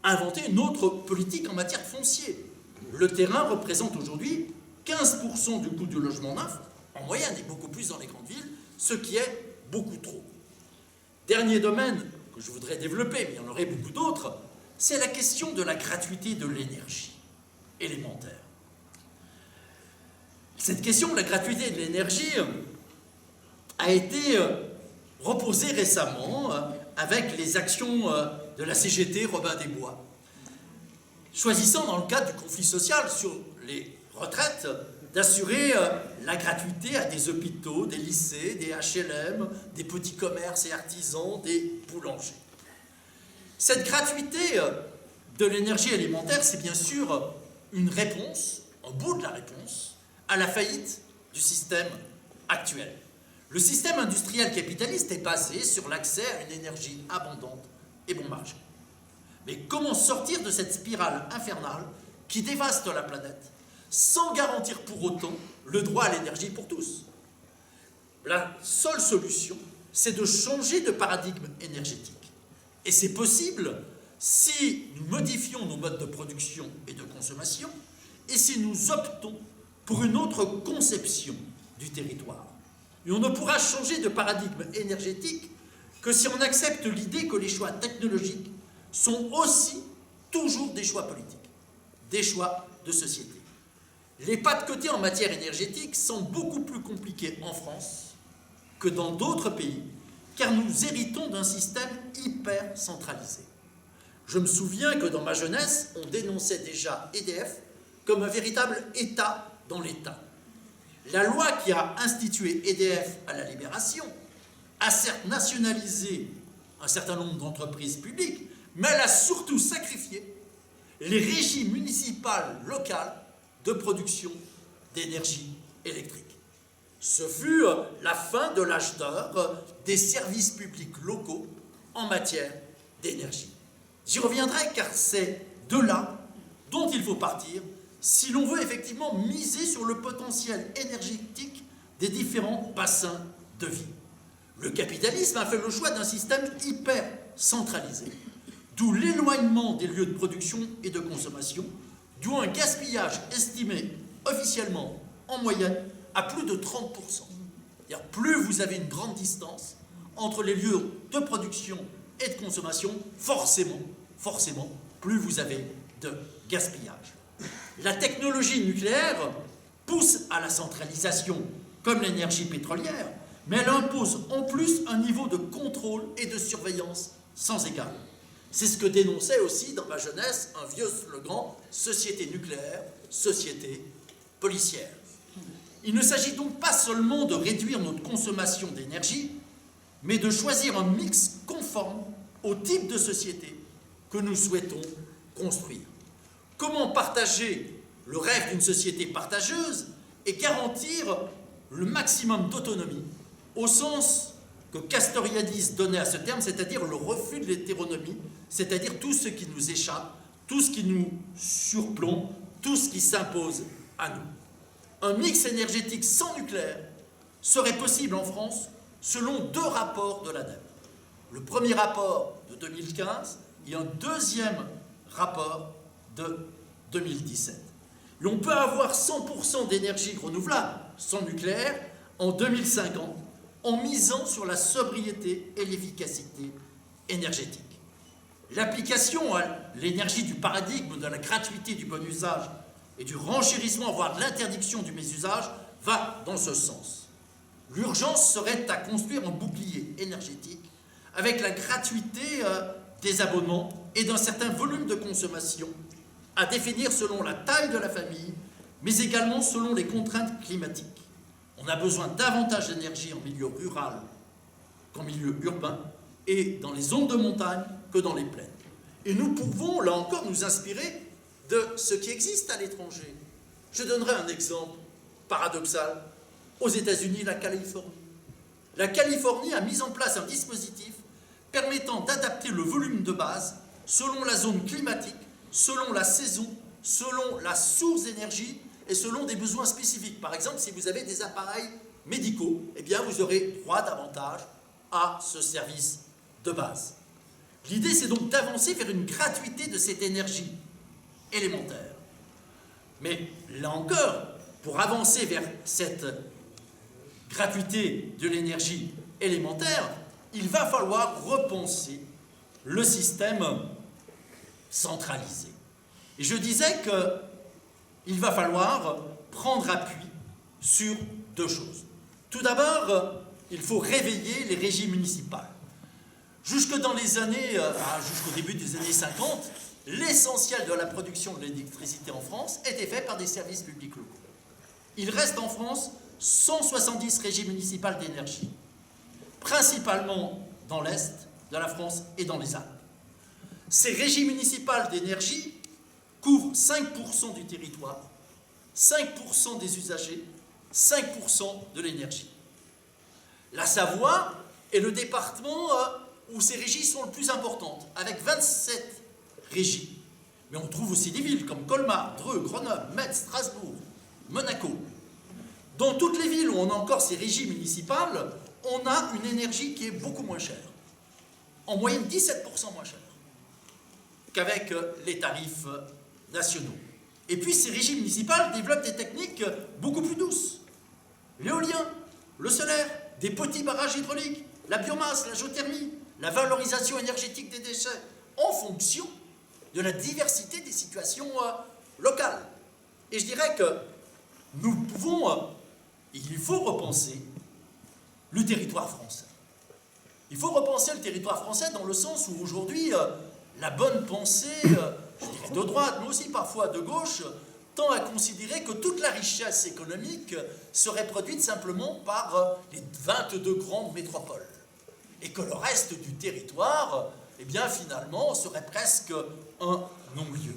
inventer une autre politique en matière de foncier. Le terrain représente aujourd'hui 15% du coût du logement neuf, en moyenne, et beaucoup plus dans les grandes villes, ce qui est beaucoup trop. Dernier domaine que je voudrais développer, mais il y en aurait beaucoup d'autres, c'est la question de la gratuité de l'énergie élémentaire. Cette question de la gratuité de l'énergie a été reposée récemment avec les actions de la CGT Robin des Bois, choisissant dans le cadre du conflit social sur les retraites d'assurer la gratuité à des hôpitaux, des lycées, des HLM, des petits commerces et artisans, des boulangers. Cette gratuité de l'énergie alimentaire, c'est bien sûr une réponse, un bout de la réponse, à la faillite du système actuel. Le système industriel capitaliste est basé sur l'accès à une énergie abondante et bon marché. Mais comment sortir de cette spirale infernale qui dévaste la planète sans garantir pour autant le droit à l'énergie pour tous? La seule solution, c'est de changer de paradigme énergétique. Et c'est possible si nous modifions nos modes de production et de consommation et si nous optons pour une autre conception du territoire. Et on ne pourra changer de paradigme énergétique que si on accepte l'idée que les choix technologiques sont aussi toujours des choix politiques, des choix de société. Les pas de côté en matière énergétique sont beaucoup plus compliqués en France que dans d'autres pays, car nous héritons d'un système hyper centralisé. Je me souviens que dans ma jeunesse, on dénonçait déjà EDF comme un véritable État dans l'État. La loi qui a institué EDF à la Libération a certes nationalisé un certain nombre d'entreprises publiques, mais elle a surtout sacrifié les régies municipales locales de production d'énergie électrique. Ce fut la fin de l'âge d'or des services publics locaux en matière d'énergie. J'y reviendrai car c'est de là dont il faut partir si l'on veut effectivement miser sur le potentiel énergétique des différents bassins de vie. Le capitalisme a fait le choix d'un système hyper centralisé, d'où l'éloignement des lieux de production et de consommation, d'où un gaspillage estimé officiellement en moyenne à plus de 30%. C'est-à-dire plus vous avez une grande distance entre les lieux de production et de consommation, forcément, plus vous avez de gaspillage. La technologie nucléaire pousse à la centralisation comme l'énergie pétrolière, mais elle impose en plus un niveau de contrôle et de surveillance sans égal. C'est ce que dénonçait aussi dans ma jeunesse un vieux slogan « Société nucléaire, société policière ». Il ne s'agit donc pas seulement de réduire notre consommation d'énergie, mais de choisir un mix conforme au type de société que nous souhaitons construire. Comment partager le rêve d'une société partageuse et garantir le maximum d'autonomie, au sens que Castoriadis donnait à ce terme, c'est-à-dire le refus de l'hétéronomie, c'est-à-dire tout ce qui nous échappe, tout ce qui nous surplombe, tout ce qui s'impose à nous. Un mix énergétique sans nucléaire serait possible en France selon 2 rapports de l'ADEME. Le premier rapport de 2015 et un deuxième rapport de 2017. Et on peut avoir 100% d'énergie renouvelable sans nucléaire en 2050 en misant sur la sobriété et l'efficacité énergétique. L'application à l'énergie du paradigme de la gratuité du bon usage et du renchérissement, voire de l'interdiction du mésusage, va dans ce sens. L'urgence serait à construire un bouclier énergétique avec la gratuité des abonnements et d'un certain volume de consommation à définir selon la taille de la famille, mais également selon les contraintes climatiques. On a besoin davantage d'énergie en milieu rural qu'en milieu urbain, et dans les zones de montagne que dans les plaines. Et nous pouvons, là encore, nous inspirer de ce qui existe à l'étranger. Je donnerai un exemple paradoxal. Aux États-Unis, la Californie. La Californie a mis en place un dispositif permettant d'adapter le volume de base selon la zone climatique, selon la saison, selon la source d'énergie et selon des besoins spécifiques. Par exemple, si vous avez des appareils médicaux, eh bien vous aurez droit davantage à ce service de base. L'idée, c'est donc d'avancer vers une gratuité de cette énergie élémentaire. Mais là encore, pour avancer vers cette gratuité de l'énergie élémentaire, il va falloir repenser le système centralisé. Et je disais qu'il va falloir prendre appui sur 2 choses. Tout d'abord, il faut réveiller les régies municipales. Jusqu'au début des années 50, l'essentiel de la production de l'électricité en France était fait par des services publics locaux. il reste en France 170 régies municipales d'énergie, principalement dans l'Est de la France et dans les Alpes. Ces régies municipales d'énergie couvrent 5% du territoire, 5% des usagers, 5% de l'énergie. La Savoie est le département où ces régies sont le plus importantes, avec 27 régies. Mais on trouve aussi des villes comme Colmar, Dreux, Grenoble, Metz, Strasbourg, Monaco. Dans toutes les villes où on a encore ces régies municipales, on a une énergie qui est beaucoup moins chère. En moyenne 17% moins chère qu'avec les tarifs nationaux. Et puis ces régies municipales développent des techniques beaucoup plus douces. L'éolien, le solaire, des petits barrages hydrauliques, la biomasse, la géothermie, la valorisation énergétique des déchets, en fonction de la diversité des situations locales. Et je dirais que nous pouvons, il faut repenser le territoire français. Il faut repenser le territoire français dans le sens où aujourd'hui, la bonne pensée, je dirais de droite, mais aussi parfois de gauche, tend à considérer que toute la richesse économique serait produite simplement par les 22 grandes métropoles. Et que le reste du territoire, eh bien finalement, serait presque un non-lieu.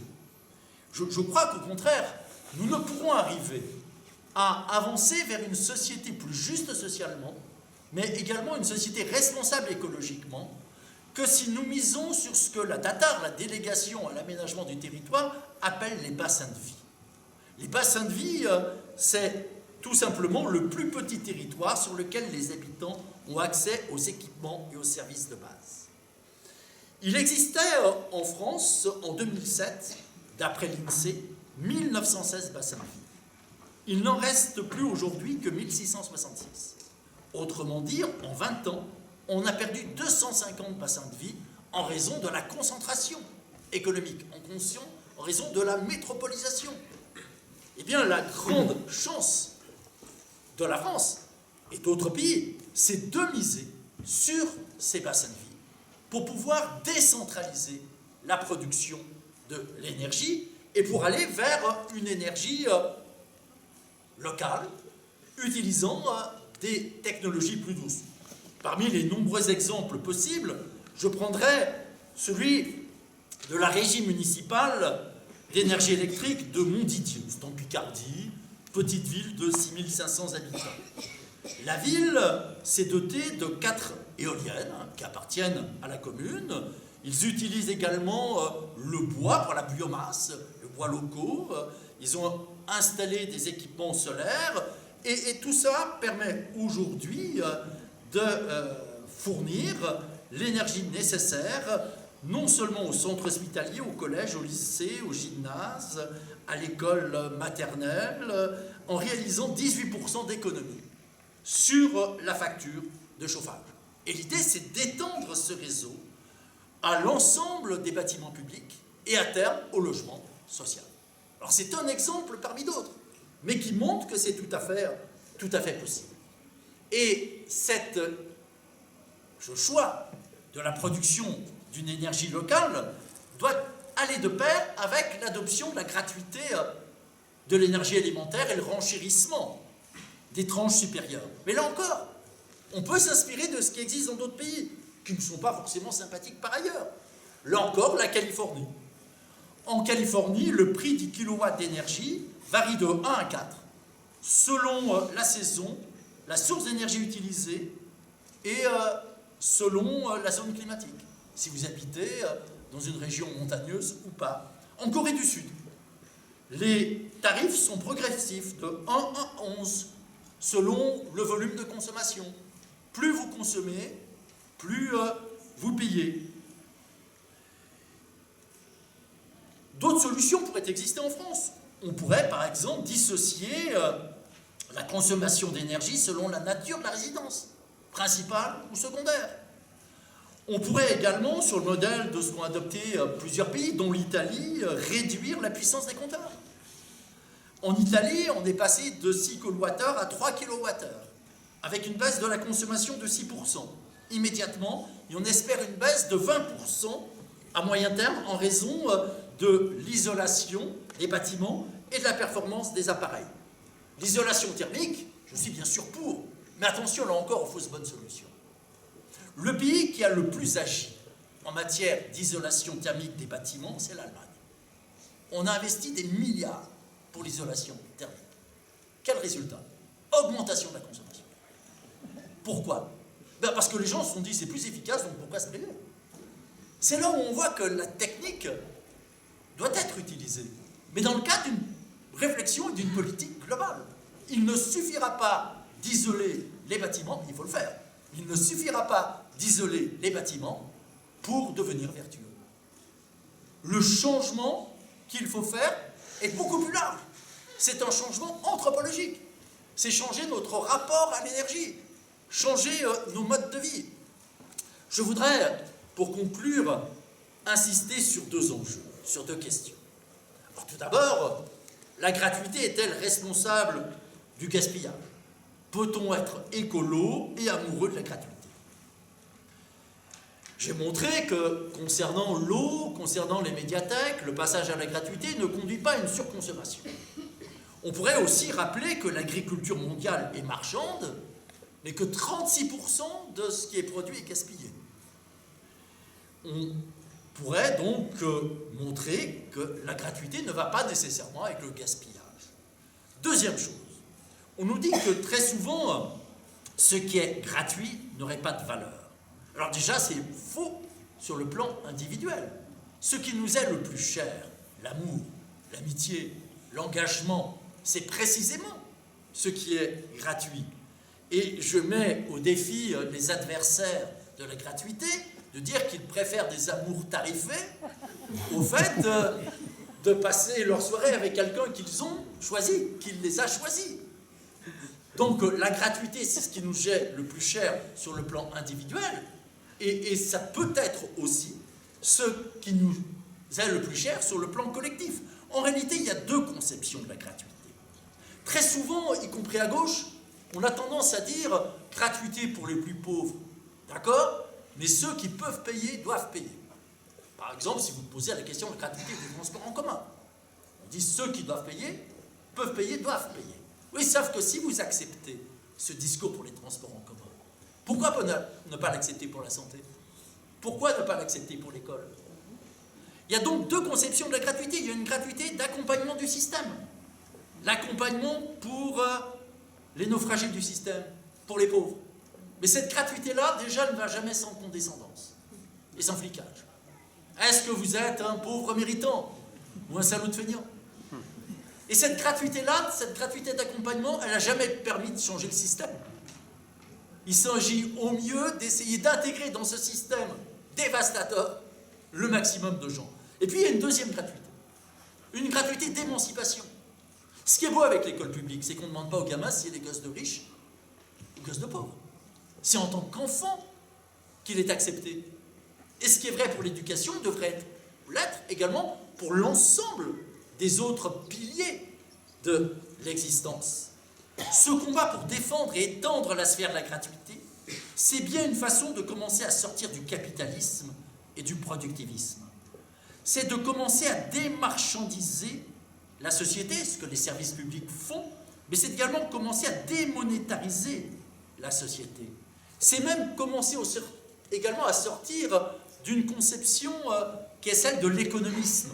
Je crois qu'au contraire, nous ne pourrons arriver à avancer vers une société plus juste socialement, mais également une société responsable écologiquement, que si nous misons sur ce que la DATAR, la délégation à l'aménagement du territoire, appelle les bassins de vie. Les bassins de vie, c'est tout simplement le plus petit territoire sur lequel les habitants ont accès aux équipements et aux services de base. Il existait en France, en 2007, d'après l'INSEE, 1916 bassins de vie. Il n'en reste plus aujourd'hui que 1666. Autrement dit, en 20 ans, on a perdu 250 bassins de vie en raison de la concentration économique, en raison de la métropolisation. Eh bien, la grande chance de la France et d'autres pays, c'est de miser sur ces bassins de vie pour pouvoir décentraliser la production de l'énergie et pour aller vers une énergie locale, utilisant des technologies plus douces. Parmi les nombreux exemples possibles, je prendrai celui de la régie municipale d'énergie électrique de Montdidier, c'est en Picardie, petite ville de 6500 habitants. La ville s'est dotée de 4 éoliennes qui appartiennent à la commune. Ils utilisent également le bois pour la biomasse, le bois locaux. Ils ont installé des équipements solaires et tout ça permet aujourd'hui de fournir l'énergie nécessaire non seulement au centre hospitalier, au collège, au lycée, au gymnase, à l'école maternelle, en réalisant 18% d'économie sur la facture de chauffage. Et l'idée, c'est d'étendre ce réseau à l'ensemble des bâtiments publics et à terme au logement social. Alors c'est un exemple parmi d'autres, mais qui montre que c'est tout à fait possible. Et ce choix de la production d'une énergie locale doit aller de pair avec l'adoption de la gratuité de l'énergie alimentaire et le renchérissement des tranches supérieures. Mais là encore, on peut s'inspirer de ce qui existe dans d'autres pays, qui ne sont pas forcément sympathiques par ailleurs. Là encore, la Californie. En Californie, le prix du kilowatt d'énergie varie de 1 à 4, selon la saison, la source d'énergie utilisée et selon la zone climatique. Si vous habitez dans une région montagneuse ou pas. En Corée du Sud, les tarifs sont progressifs de 1 à 11 selon le volume de consommation. Plus vous consommez, plus vous payez. D'autres solutions pourraient exister en France. On pourrait par exemple dissocier la consommation d'énergie selon la nature de la résidence, principale ou secondaire. On pourrait également, sur le modèle de ce qu'ont adopté plusieurs pays, dont l'Italie, réduire la puissance des compteurs. En Italie, on est passé de 6 kWh à 3 kWh, avec une baisse de la consommation de 6%. Immédiatement, et on espère une baisse de 20% à moyen terme en raison de l'isolation des bâtiments et de la performance des appareils. L'isolation thermique, je suis bien sûr pour, mais attention là encore aux fausses bonnes solutions. Le pays qui a le plus agi en matière d'isolation thermique des bâtiments, c'est l'Allemagne. On a investi des milliards pour l'isolation thermique. Quel résultat? Augmentation de la consommation. Pourquoi? Ben parce que les gens se sont dit c'est plus efficace, donc pourquoi se priver? C'est là où on voit que la technique doit être utilisée, mais dans le cadre d'une réflexion et d'une politique globale. Il ne suffira pas d'isoler les bâtiments, il faut le faire. Il ne suffira pas d'isoler les bâtiments pour devenir vertueux. Le changement qu'il faut faire est beaucoup plus large. C'est un changement anthropologique. C'est changer notre rapport à l'énergie, changer nos modes de vie. Je voudrais, pour conclure, insister sur deux enjeux, sur deux questions. Alors, tout d'abord, la gratuité est-elle responsable du gaspillage? Peut-on être écolo et amoureux de la gratuité? J'ai montré que, concernant l'eau, concernant les médiathèques, le passage à la gratuité ne conduit pas à une surconsommation. On pourrait aussi rappeler que l'agriculture mondiale est marchande, mais que 36% de ce qui est produit est gaspillé. On pourrait donc montrer que la gratuité ne va pas nécessairement avec le gaspillage. Deuxième chose, on nous dit que très souvent, ce qui est gratuit n'aurait pas de valeur. Alors déjà, c'est faux sur le plan individuel. Ce qui nous est le plus cher, l'amour, l'amitié, l'engagement, c'est précisément ce qui est gratuit. Et je mets au défi les adversaires de la gratuité de dire qu'ils préfèrent des amours tarifés au fait de passer leur soirée avec quelqu'un qu'ils ont choisi, qu'il les a choisis. Donc la gratuité, c'est ce qui nous est le plus cher sur le plan individuel, et ça peut être aussi ce qui nous est le plus cher sur le plan collectif. En réalité, il y a deux conceptions de la gratuité. Très souvent, y compris à gauche, on a tendance à dire gratuité pour les plus pauvres, d'accord? Mais ceux qui peuvent payer doivent payer. Par exemple, si vous posez la question de la gratuité des transports en commun, on dit ceux qui doivent payer, peuvent payer, doivent payer. Oui, sauf que si vous acceptez ce discours pour les transports en commun, pourquoi ne pas l'accepter pour la santé? Pourquoi ne pas l'accepter pour l'école? Il y a donc deux conceptions de la gratuité. Il y a une gratuité d'accompagnement du système. L'accompagnement pour les naufragés du système, pour les pauvres. Mais cette gratuité-là, déjà, ne va jamais sans condescendance et sans flicage. Est-ce que vous êtes un pauvre méritant ou un salaud de feignant? Et cette gratuité-là, cette gratuité d'accompagnement, elle n'a jamais permis de changer le système. Il s'agit au mieux d'essayer d'intégrer dans ce système dévastateur le maximum de gens. Et puis il y a une deuxième gratuité d'émancipation. Ce qui est beau avec l'école publique, c'est qu'on ne demande pas aux gamins s'il y a des gosses de riches ou gosses de pauvres. C'est en tant qu'enfant qu'il est accepté. Et ce qui est vrai pour l'éducation devrait l'être également pour l'ensemble des autres piliers de l'existence. Ce combat pour défendre et étendre la sphère de la gratuité, c'est bien une façon de commencer à sortir du capitalisme et du productivisme. C'est de commencer à démarchandiser la société, ce que les services publics font, mais c'est également commencer à démonétariser la société. C'est même commencer également à sortir d'une conception qui est celle de l'économisme.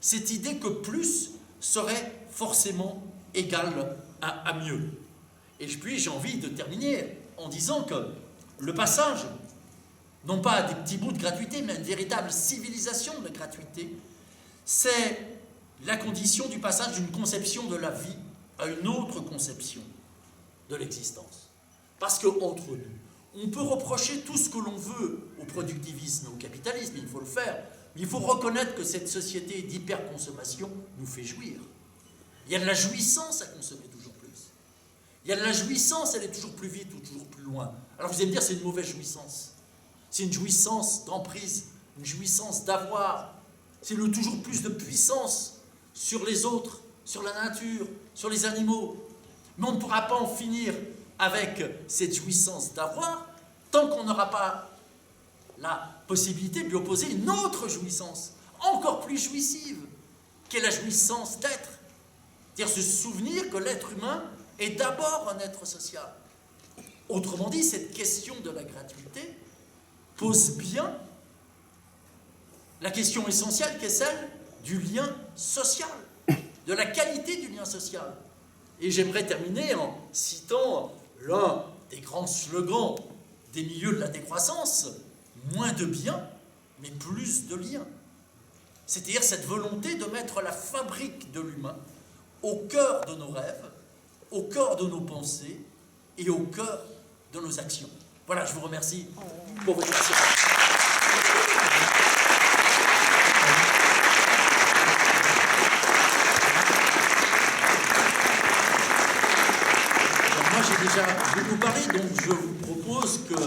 Cette idée que plus serait forcément égal à mieux. Et puis j'ai envie de terminer en disant que le passage, non pas à des petits bouts de gratuité, mais à une véritable civilisation de gratuité, c'est la condition du passage d'une conception de la vie à une autre conception de l'existence. Parce qu'entre nous, on peut reprocher tout ce que l'on veut au productivisme et au capitalisme, il faut le faire, mais il faut reconnaître que cette société d'hyperconsommation nous fait jouir. Il y a de la jouissance à consommer toujours plus. Il y a de la jouissance, elle est toujours plus vite ou toujours plus loin. Alors vous allez me dire, c'est une mauvaise jouissance. C'est une jouissance d'emprise, une jouissance d'avoir. C'est le toujours plus de puissance sur les autres, sur la nature, sur les animaux. Mais on ne pourra pas en finir avec cette jouissance d'avoir tant qu'on n'aura pas la possibilité de lui opposer une autre jouissance, encore plus jouissive, qui est la jouissance d'être. C'est-à-dire se souvenir que l'être humain est d'abord un être social. Autrement dit, cette question de la gratuité pose bien la question essentielle qui est celle du lien social, de la qualité du lien social. Et j'aimerais terminer en citant l'un des grands slogans des milieux de la décroissance, moins de biens, mais plus de liens. C'est-à-dire cette volonté de mettre la fabrique de l'humain au cœur de nos rêves, au cœur de nos pensées et au cœur de nos actions. Voilà, je vous remercie pour votre attention. Moi, j'ai déjà beaucoup parlé, donc je vous propose que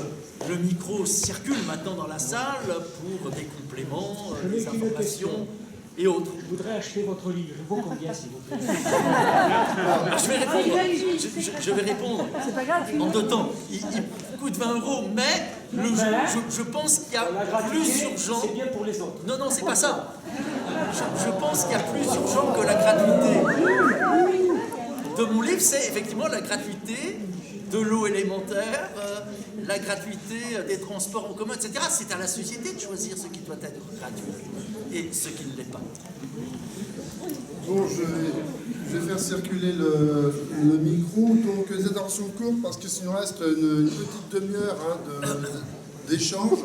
le micro circule maintenant dans la salle pour des compléments, des informations et autres. Je voudrais acheter votre livre. Il vaut combien, s'il vous plaît? Je vais répondre. Je vais répondre en 2 temps. Il coûte 20 €, mais je pense qu'il y a plus urgent. C'est bien pour les autres. Non, c'est pas ça. Je pense qu'il y a plus urgent que la gratuité de mon livre, c'est effectivement la gratuité de l'eau élémentaire, la gratuité des transports en commun, etc. C'est à la société de choisir ce qui doit être gratuit et ce qui ne l'est pas. Bon, je vais faire circuler le micro. Donc, les interventions courtes, parce que sinon il reste une petite demi-heure d'échange.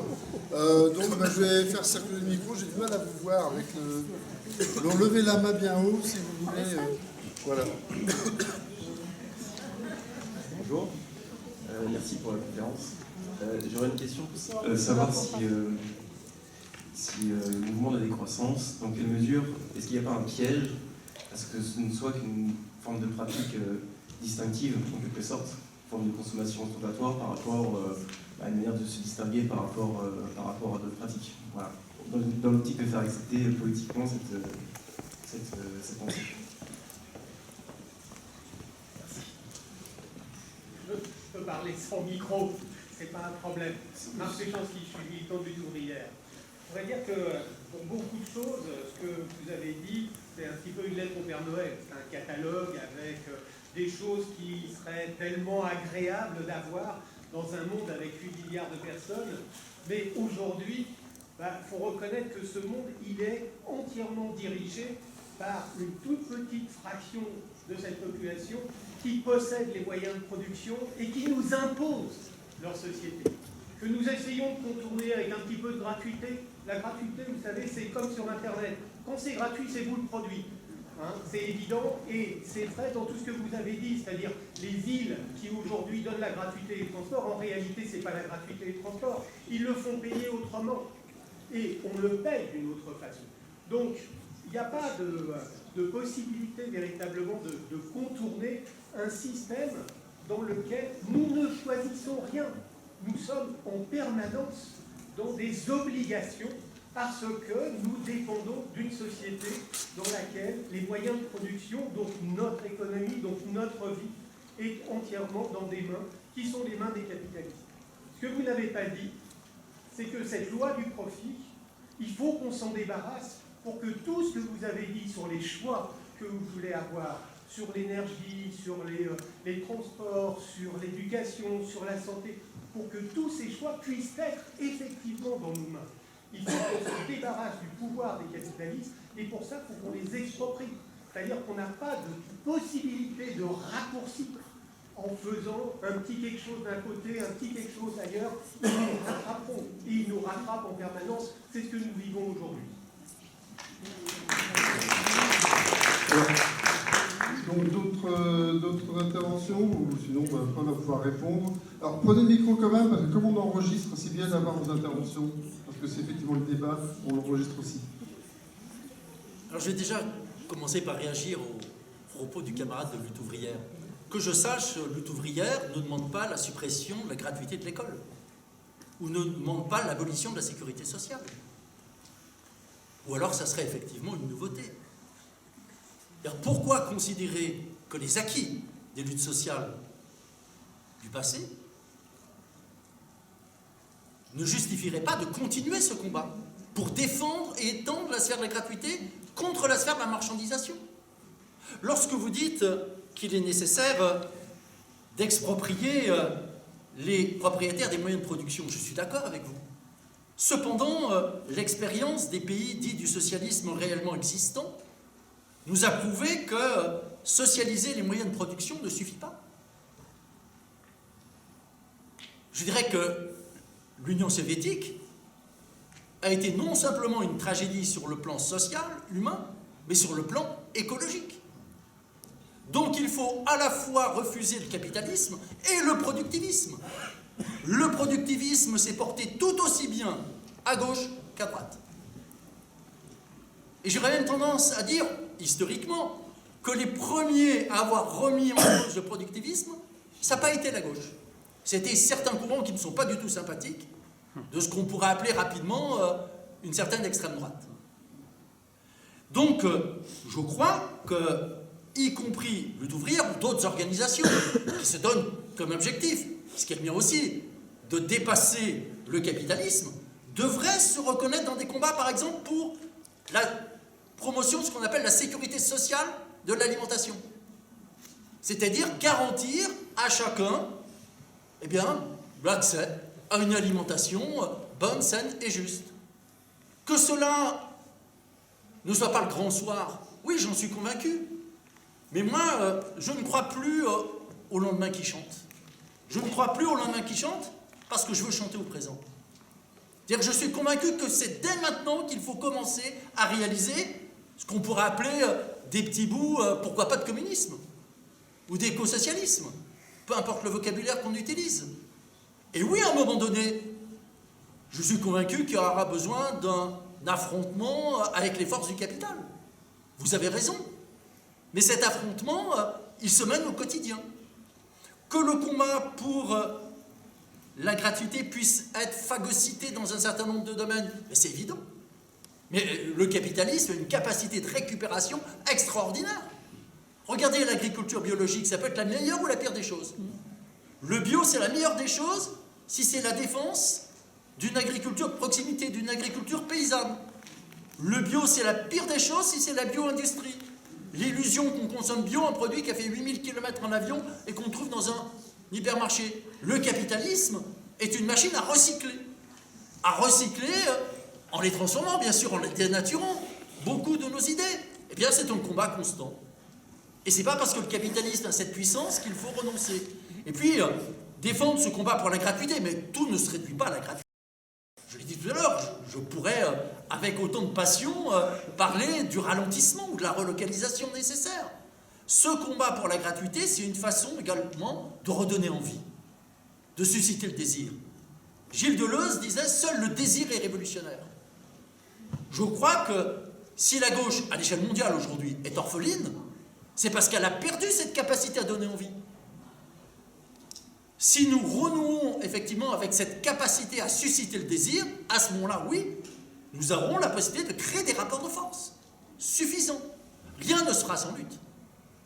Je vais faire circuler le micro. J'ai du mal à vous voir avec le... Alors, levez la main bien haut, si vous voulez. Voilà. Bonjour, merci pour la conférence. J'aurais une question, savoir si le mouvement de la décroissance, dans quelle mesure, est-ce qu'il n'y a pas un piège à ce que ce ne soit qu'une forme de pratique distinctive, en quelque sorte, une forme de consommation ostentatoire par rapport à une manière de se distinguer par rapport à d'autres pratiques. Voilà. Dans l'optique de faire accepter politiquement cette pensée. Je peux parler sans micro, c'est pas un problème. Marc Péchanski, je suis militant de lutte ouvrière. Je voudrais dire que pour beaucoup de choses, ce que vous avez dit, c'est un petit peu une lettre au Père Noël. C'est un catalogue avec des choses qui seraient tellement agréables d'avoir dans un monde avec 8 milliards de personnes. Mais aujourd'hui, faut reconnaître que ce monde, il est entièrement dirigé par une toute petite fraction de cette population qui possède les moyens de production et qui nous impose leur société. Que nous essayons de contourner avec un petit peu de gratuité. La gratuité, vous savez, c'est comme sur Internet. Quand c'est gratuit, c'est vous le produit. C'est évident et c'est vrai dans tout ce que vous avez dit, c'est-à-dire les villes qui aujourd'hui donnent la gratuité des transports, en réalité, ce n'est pas la gratuité des transports. Ils le font payer autrement et on le paye d'une autre façon. Donc, il n'y a pas de possibilité véritablement de contourner un système dans lequel nous ne choisissons rien. Nous sommes en permanence dans des obligations parce que nous dépendons d'une société dans laquelle les moyens de production, donc notre économie, donc notre vie, est entièrement dans des mains qui sont les mains des capitalistes. Ce que vous n'avez pas dit, c'est que cette loi du profit, il faut qu'on s'en débarrasse pour que tout ce que vous avez dit sur les choix que vous voulez avoir, sur l'énergie, sur les transports, sur l'éducation, sur la santé, pour que tous ces choix puissent être effectivement dans nos mains. Il faut qu'on se débarrasse du pouvoir des capitalistes et pour ça, il faut qu'on les exproprie. C'est-à-dire qu'on n'a pas de possibilité de raccourci en faisant un petit quelque chose d'un côté, un petit quelque chose ailleurs. Ils nous rattraperont et ils nous rattrapent en permanence. C'est ce que nous vivons aujourd'hui. Donc d'autres interventions, ou sinon Paul va pouvoir répondre. Alors prenez le micro quand même, parce que comme on enregistre, c'est bien d'avoir vos interventions, parce que c'est effectivement le débat, on l'enregistre aussi. Alors je vais déjà commencer par réagir au propos du camarade de lutte ouvrière. Que je sache, lutte ouvrière ne demande pas la suppression de la gratuité de l'école, ou ne demande pas l'abolition de la sécurité sociale. Ou alors ça serait effectivement une nouveauté. Alors, pourquoi considérer que les acquis des luttes sociales du passé ne justifieraient pas de continuer ce combat pour défendre et étendre la sphère de la gratuité contre la sphère de la marchandisation? Lorsque vous dites qu'il est nécessaire d'exproprier les propriétaires des moyens de production. Je suis d'accord avec vous. Cependant, l'expérience des pays dits du socialisme réellement existant nous a prouvé que socialiser les moyens de production ne suffit pas. Je dirais que l'Union soviétique a été non simplement une tragédie sur le plan social, humain, mais sur le plan écologique. Donc il faut à la fois refuser le capitalisme et le productivisme. Le productivisme s'est porté tout aussi bien à gauche qu'à droite. Et j'aurais même tendance à dire, historiquement, que les premiers à avoir remis en cause le productivisme, ça n'a pas été la gauche. C'était certains courants qui ne sont pas du tout sympathiques, de ce qu'on pourrait appeler rapidement une certaine extrême droite. Donc, je crois que, y compris Lutte ouvrière ou d'autres organisations qui se donnent comme objectif, ce qui est bien aussi, de dépasser le capitalisme, devraient se reconnaître dans des combats, par exemple, pour la promotion de ce qu'on appelle la sécurité sociale de l'alimentation. C'est-à-dire garantir à chacun l'accès à une alimentation bonne, saine et juste. Que cela ne soit pas le grand soir, oui, j'en suis convaincu. Mais moi, je ne crois plus au lendemain qui chante. Je ne crois plus au lendemain qui chante parce que je veux chanter au présent. C'est-à-dire que je suis convaincu que c'est dès maintenant qu'il faut commencer à réaliser ce qu'on pourrait appeler des petits bouts, pourquoi pas de communisme, ou d'éco-socialisme, peu importe le vocabulaire qu'on utilise. Et oui, à un moment donné, je suis convaincu qu'il y aura besoin d'un affrontement avec les forces du capital. Vous avez raison. Mais cet affrontement, il se mène au quotidien. Que le combat pour la gratuité puisse être phagocyté dans un certain nombre de domaines, c'est évident. Mais le capitalisme a une capacité de récupération extraordinaire. Regardez l'agriculture biologique, ça peut être la meilleure ou la pire des choses. Le bio, c'est la meilleure des choses si c'est la défense d'une agriculture de proximité, d'une agriculture paysanne. Le bio, c'est la pire des choses si c'est la bio-industrie. L'illusion qu'on consomme bio, un produit qui a fait 8000 km en avion et qu'on trouve dans un hypermarché. Le capitalisme est une machine à recycler. À recycler en les transformant, bien sûr, en les dénaturant. Beaucoup de nos idées. Eh bien, c'est un combat constant. Et c'est pas parce que le capitalisme a cette puissance qu'il faut renoncer. Et puis, défendre ce combat pour la gratuité, mais tout ne se réduit pas à la gratuité. Je l'ai dit tout à l'heure, je pourrais, avec autant de passion, parler du ralentissement ou de la relocalisation nécessaire. Ce combat pour la gratuité, c'est une façon également de redonner envie, de susciter le désir. Gilles Deleuze disait « Seul le désir est révolutionnaire ». Je crois que si la gauche, à l'échelle mondiale aujourd'hui, est orpheline, c'est parce qu'elle a perdu cette capacité à donner envie. Si nous renouons effectivement avec cette capacité à susciter le désir, à ce moment-là, oui, nous aurons la possibilité de créer des rapports de force suffisants. Rien ne sera sans lutte.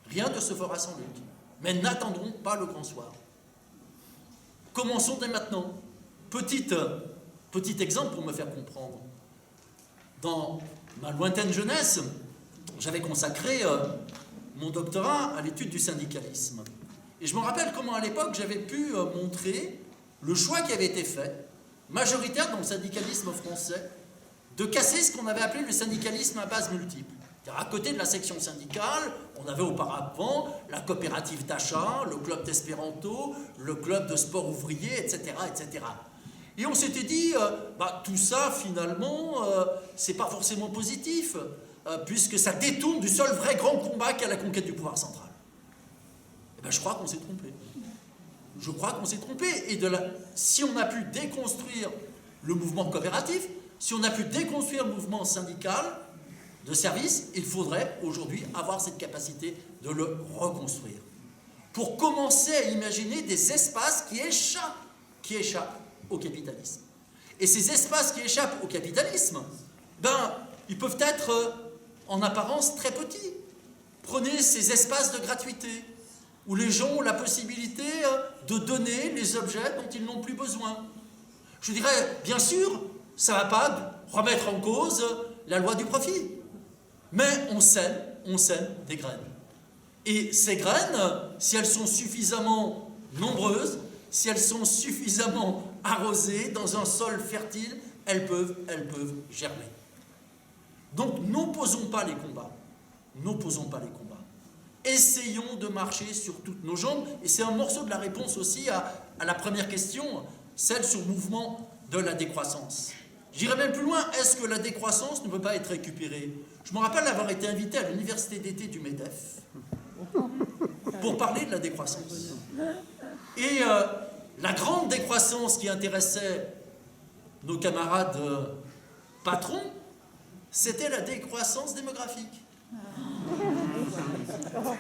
Rien ne se fera sans lutte. Mais n'attendons pas le grand soir. Commençons dès maintenant. Petit exemple pour me faire comprendre. Dans ma lointaine jeunesse, j'avais consacré mon doctorat à l'étude du syndicalisme. Et je me rappelle comment, à l'époque, j'avais pu montrer le choix qui avait été fait, majoritaire dans le syndicalisme français, de casser ce qu'on avait appelé le syndicalisme à base multiple. À côté de la section syndicale, on avait auparavant la coopérative d'achat, le club d'espéranto, le club de sport ouvrier, etc., etc. Et on s'était dit, tout ça, finalement, c'est pas forcément positif, puisque ça détourne du seul vrai grand combat qu'est la conquête du pouvoir central. Je crois qu'on s'est trompé. Je crois qu'on s'est trompé. Et si on a pu déconstruire le mouvement coopératif, si on a pu déconstruire le mouvement syndical de service, il faudrait aujourd'hui avoir cette capacité de le reconstruire. Pour commencer à imaginer des espaces qui échappent au capitalisme. Et ces espaces qui échappent au capitalisme, ils peuvent être en apparence très petits. Prenez ces espaces de gratuité, où les gens ont la possibilité de donner les objets dont ils n'ont plus besoin. Je dirais, bien sûr, ça ne va pas remettre en cause la loi du profit, mais on sème des graines. Et ces graines, si elles sont suffisamment nombreuses, si elles sont suffisamment arrosées dans un sol fertile, elles peuvent germer. Donc n'opposons pas les combats. N'opposons pas les combats. Essayons de marcher sur toutes nos jambes, et c'est un morceau de la réponse aussi à la première question, celle sur le mouvement de la décroissance. J'irai même plus loin, est-ce que la décroissance ne peut pas être récupérée? Je me rappelle avoir été invité à l'université d'été du MEDEF pour parler de la décroissance. Et la grande décroissance qui intéressait nos camarades patrons, c'était la décroissance démographique.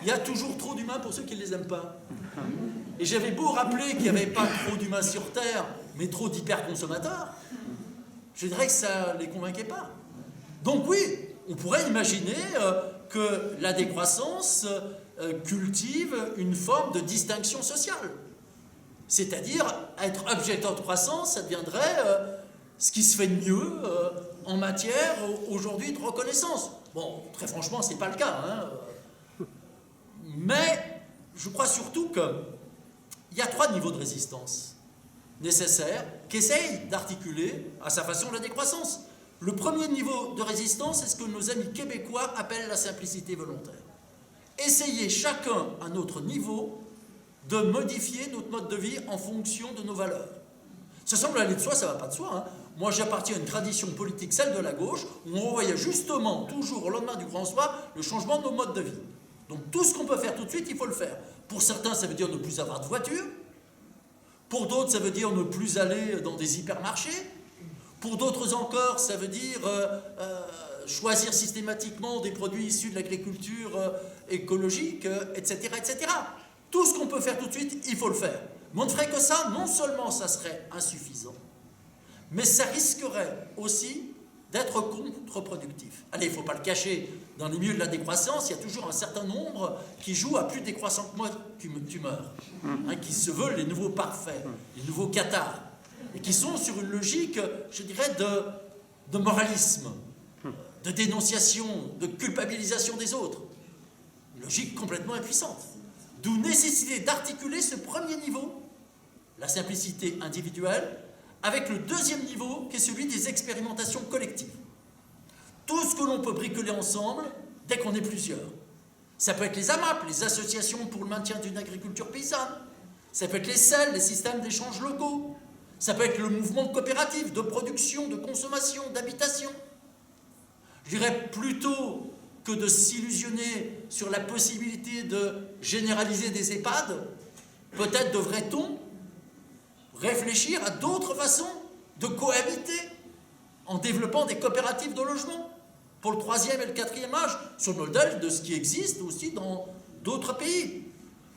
Il y a toujours trop d'humains pour ceux qui ne les aiment pas. Et j'avais beau rappeler qu'il n'y avait pas trop d'humains sur Terre, mais trop d'hyperconsommateurs, je dirais que ça ne les convainquait pas. Donc oui, on pourrait imaginer que la décroissance cultive une forme de distinction sociale. C'est-à-dire, être objecteur de croissance, ça deviendrait ce qui se fait de mieux en matière aujourd'hui de reconnaissance. Bon, très franchement, ce n'est pas le cas. Hein. Mais je crois surtout qu'il y a 3 niveaux de résistance nécessaires qui essayent d'articuler à sa façon la décroissance. Le premier niveau de résistance, c'est ce que nos amis québécois appellent la simplicité volontaire. Essayez chacun à notre niveau de modifier notre mode de vie en fonction de nos valeurs. Ça semble aller de soi, ça ne va pas de soi. Hein. Moi, j'appartiens à une tradition politique, celle de la gauche, où on revoyait justement, toujours au lendemain du grand soir, le changement de nos modes de vie. Donc tout ce qu'on peut faire tout de suite, il faut le faire. Pour certains, ça veut dire ne plus avoir de voiture. Pour d'autres, ça veut dire ne plus aller dans des hypermarchés. Pour d'autres encore, ça veut dire choisir systématiquement des produits issus de l'agriculture écologique, etc., etc. Tout ce qu'on peut faire tout de suite, il faut le faire. Mais on ne ferait que ça, non seulement ça serait insuffisant, mais ça risquerait aussi d'être contre-productif. Allez, il ne faut pas le cacher, dans les milieux de la décroissance, il y a toujours un certain nombre qui jouent à plus décroissant que moi, tu meurs, hein, qui se veulent les nouveaux parfaits, les nouveaux cathares, et qui sont sur une logique, je dirais, de moralisme, de dénonciation, de culpabilisation des autres. Une logique complètement impuissante. D'où nécessité d'articuler ce premier niveau, la simplicité individuelle, avec le deuxième niveau, qui est celui des expérimentations collectives. Tout ce que l'on peut bricoler ensemble, dès qu'on est plusieurs. Ça peut être les AMAP, les associations pour le maintien d'une agriculture paysanne. Ça peut être les SEL, les systèmes d'échange locaux. Ça peut être le mouvement de coopérative, de production, de consommation, d'habitation. Je dirais plutôt que de s'illusionner sur la possibilité de généraliser des EHPAD, peut-être devrait-on réfléchir à d'autres façons de cohabiter en développant des coopératives de logement pour le 3e et le 4e âge, sur le modèle de ce qui existe aussi dans d'autres pays.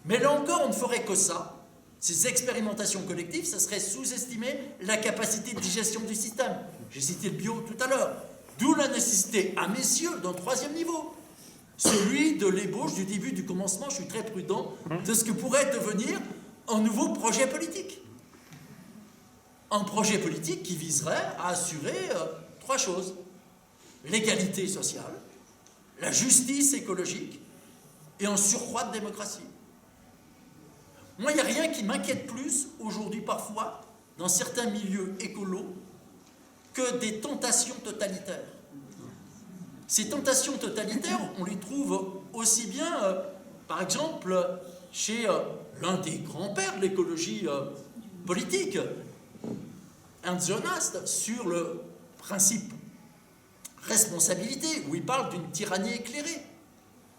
Mais là encore, on ne ferait que ça. Ces expérimentations collectives, ça serait sous-estimer la capacité de digestion du système. J'ai cité le bio tout à l'heure. D'où la nécessité, à mes yeux, d'un 3e niveau. Celui de l'ébauche, du début, du commencement, je suis très prudent, de ce que pourrait devenir un nouveau projet politique. Un projet politique qui viserait à assurer 3 choses. L'égalité sociale, la justice écologique et un surcroît de démocratie. Moi, il n'y a rien qui m'inquiète plus aujourd'hui parfois, dans certains milieux écolos, que des tentations totalitaires. Ces tentations totalitaires, on les trouve aussi bien, par exemple, chez l'un des grands-pères de l'écologie politique, Ernst Jonas, sur le principe responsabilité, où il parle d'une tyrannie éclairée.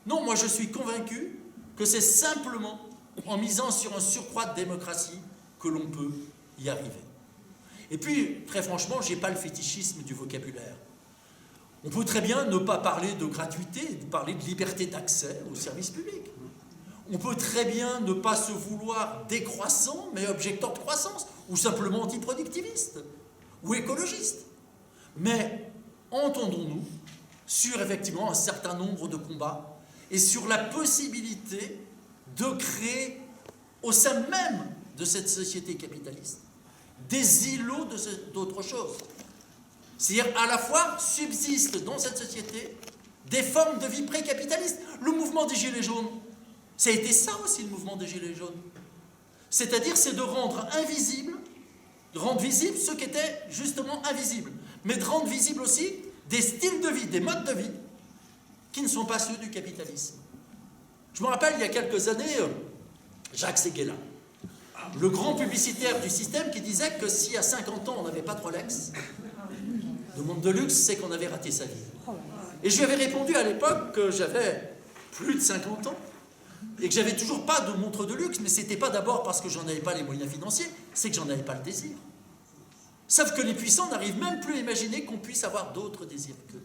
Non, moi je suis convaincu que c'est simplement en misant sur un surcroît de démocratie que l'on peut y arriver. Et puis, très franchement, je n'ai pas le fétichisme du vocabulaire. On peut très bien ne pas parler de gratuité, parler de liberté d'accès aux services publics. On peut très bien ne pas se vouloir décroissant, mais objectant de croissance, ou simplement antiproductiviste, ou écologiste. Mais entendons-nous sur effectivement un certain nombre de combats et sur la possibilité de créer au sein même de cette société capitaliste des îlots d'autres choses. C'est-à-dire à la fois subsistent dans cette société des formes de vie pré-capitalistes. Le mouvement des Gilets jaunes, ça a été ça aussi le mouvement des Gilets jaunes. C'est-à-dire, c'est de rendre visible ce qui était justement invisible, mais de rendre visible aussi des styles de vie, des modes de vie qui ne sont pas ceux du capitalisme. Je me rappelle, il y a quelques années, Jacques Séguéla, le grand publicitaire du système, qui disait que si à 50 ans on n'avait pas de Rolex, de monde de luxe, c'est qu'on avait raté sa vie. Et je lui avais répondu à l'époque que j'avais plus de 50 ans et que j'avais toujours pas de montre de luxe, mais c'était pas d'abord parce que j'en avais pas les moyens financiers, c'est que j'en avais pas le désir. Sauf que les puissants n'arrivent même plus à imaginer qu'on puisse avoir d'autres désirs qu'eux.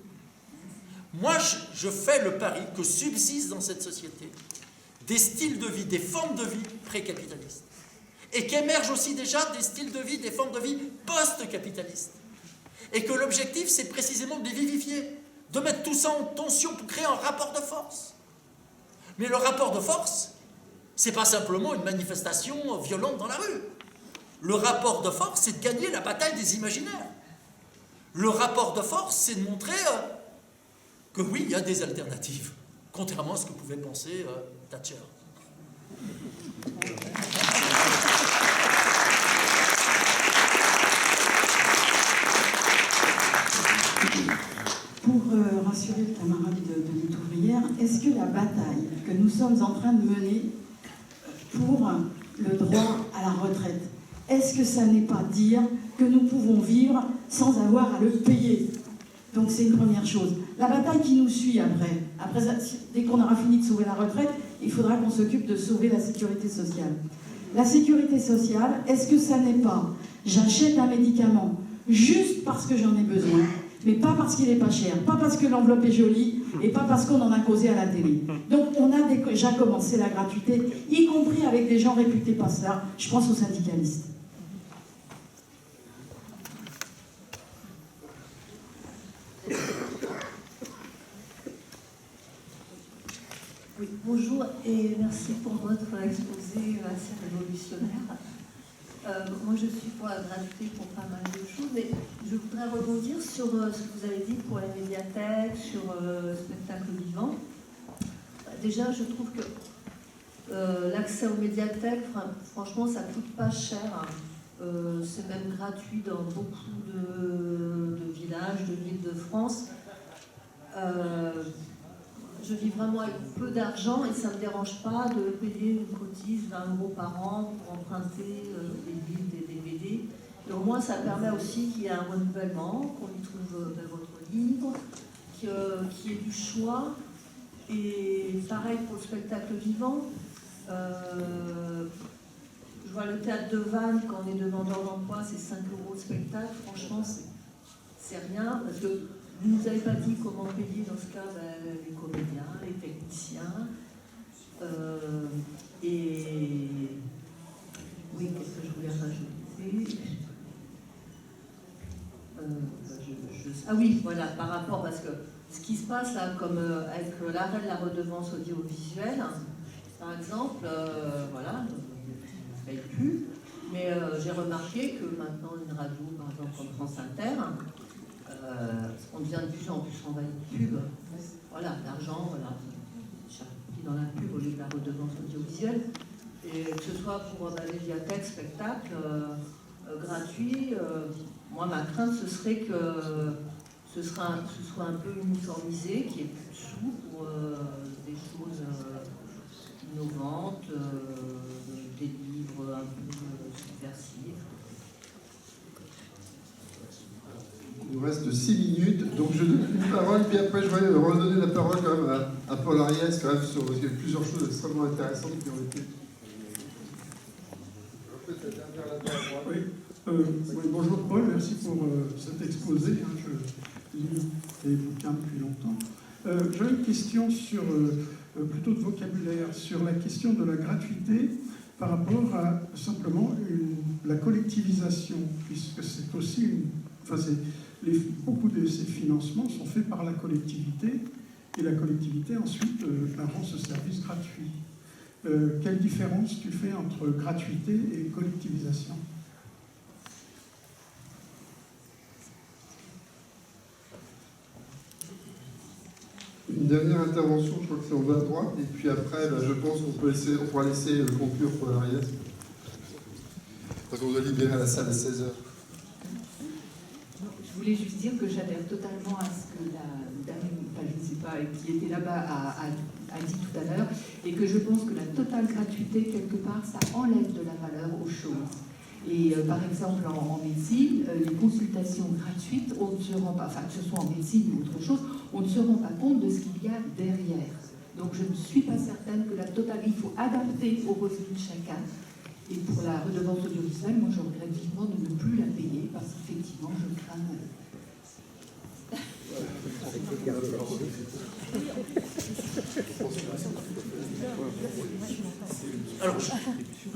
Moi, je fais le pari que subsistent dans cette société des styles de vie, des formes de vie pré-capitalistes. Et qu'émergent aussi déjà des styles de vie, des formes de vie post-capitalistes. Et que l'objectif, c'est précisément de les vivifier, de mettre tout ça en tension pour créer un rapport de force. Mais le rapport de force, c'est pas simplement une manifestation violente dans la rue. Le rapport de force, c'est de gagner la bataille des imaginaires. Le rapport de force, c'est de montrer que oui, il y a des alternatives, contrairement à ce que pouvait penser Thatcher. Pour rassurer le camarade de lutte ouvrière, est-ce que la bataille que nous sommes en train de mener pour le droit à la retraite, est-ce que ça n'est pas dire que nous pouvons vivre sans avoir à le payer? Donc c'est une première chose. La bataille qui nous suit après dès qu'on aura fini de sauver la retraite, il faudra qu'on s'occupe de sauver la sécurité sociale. La sécurité sociale, est-ce que ça n'est pas j'achète un médicament juste parce que j'en ai besoin, mais pas parce qu'il n'est pas cher, pas parce que l'enveloppe est jolie, et pas parce qu'on en a causé à la télé. Donc on a déjà commencé la gratuité, y compris avec des gens réputés pas cela, je pense aux syndicalistes. Oui, bonjour et merci pour votre exposé assez révolutionnaire. Moi, je suis pour la gratuité pour pas mal de choses, mais je voudrais rebondir sur ce que vous avez dit pour les médiathèques, sur le spectacle vivant. Déjà, je trouve que l'accès aux médiathèques, franchement, ça coûte pas cher. C'est même gratuit dans beaucoup de villages, de villes de France. Je vis vraiment avec peu d'argent et ça ne me dérange pas de payer une cotise 20 € par an pour emprunter des livres, des DVD. Et au moins, ça permet aussi qu'il y ait un renouvellement, qu'on y trouve votre livre, qu'il y ait du choix. Et pareil pour le spectacle vivant. Je vois le théâtre de Vannes, quand on est demandeur d'emploi, c'est 5 € de spectacle. Franchement, c'est rien, parce que vous ne nous avez pas dit comment payer dans ce cas les comédiens, les techniciens. Et oui, qu'est-ce que je voulais rajouter Ah oui, voilà, par rapport, parce que ce qui se passe là, comme avec l'arrêt de la redevance audiovisuelle, par exemple, voilà, on ne paye plus, mais j'ai remarqué que maintenant une radio, par exemple comme France Inter, on devient de plus en plus envahi de pub. Voilà, l'argent, voilà, qui dans la pub au lieu de la redevance audiovisuelle. Et que ce soit pour médiathèque, spectacle, gratuit, moi ma crainte ce serait que ce soit un peu uniformisé, qu'il n'y ait plus de sous pour des choses innovantes, des livres un peu subversifs. Il nous reste 6 minutes, donc je donne une parole, puis après je vais redonner la parole quand même à Paul Ariès, quand même, parce qu'il y a plusieurs choses extrêmement intéressantes qui ont été. Oui, bonjour Paul, merci pour cet exposé. Je lis les bouquins depuis longtemps. J'avais une question sur, plutôt de vocabulaire, sur la question de la gratuité par rapport à simplement la collectivisation, puisque c'est aussi beaucoup de ces financements sont faits par la collectivité, et la collectivité ensuite rend ce service gratuit. Quelle différence tu fais entre gratuité et collectivisation ? Une dernière intervention, je crois que c'est en bas à droite, et puis après, je pense qu'on pourra laisser conclure Paul Ariès. Parce qu'on doit libérer la salle à 16h. Je voulais juste dire que j'adhère totalement à ce que la dame, enfin, je ne sais pas, qui était là-bas a dit tout à l'heure, et que je pense que la totale gratuité, quelque part, ça enlève de la valeur aux choses. Et par exemple, en médecine, les consultations gratuites, on ne se rend pas, enfin, que ce soit en médecine ou autre chose, on ne se rend pas compte de ce qu'il y a derrière. Donc je ne suis pas certaine que la totale, il faut adapter aux revenus de chacun. Et pour la redevance audiovisuelle, moi je regrette vivement de ne plus la payer, parce qu'effectivement, je crains... Alors,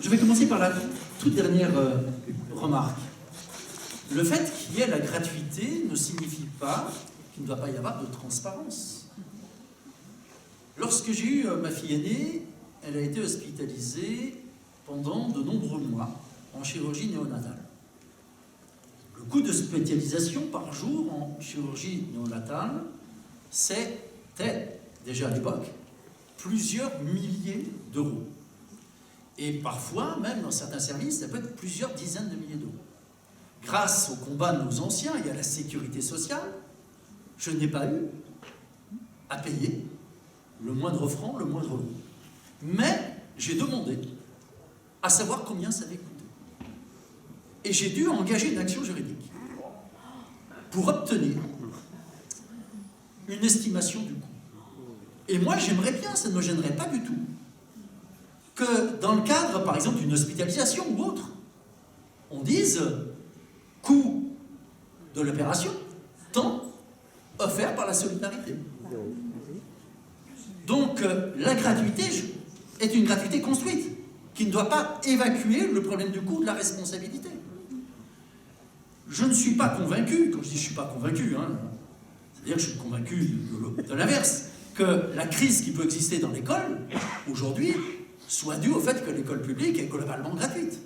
je vais commencer par la toute dernière remarque. Le fait qu'il y ait la gratuité ne signifie pas qu'il ne doit pas y avoir de transparence. Lorsque j'ai eu ma fille aînée, elle a été hospitalisée pendant de nombreux mois en chirurgie néonatale. Le coût d'hospitalisation par jour en chirurgie néonatale, c'était, déjà à l'époque, plusieurs milliers d'euros. Et parfois, même dans certains services, ça peut être plusieurs dizaines de milliers d'euros. Grâce au combat de nos anciens et à la sécurité sociale, je n'ai pas eu à payer le moindre franc, le moindre euro. Mais j'ai demandé à savoir combien ça allait coûter. Et j'ai dû engager une action juridique pour obtenir une estimation du coût. Et moi, j'aimerais bien, ça ne me gênerait pas du tout, que dans le cadre, par exemple, d'une hospitalisation ou autre, on dise coût de l'opération, tant offert par la solidarité. Donc, la gratuité est une gratuité construite, qui ne doit pas évacuer le problème du coût de la responsabilité. Je ne suis pas convaincu, quand je dis je ne suis pas convaincu, c'est-à-dire que je suis convaincu de l'inverse, que la crise qui peut exister dans l'école, aujourd'hui, soit due au fait que l'école publique est globalement gratuite.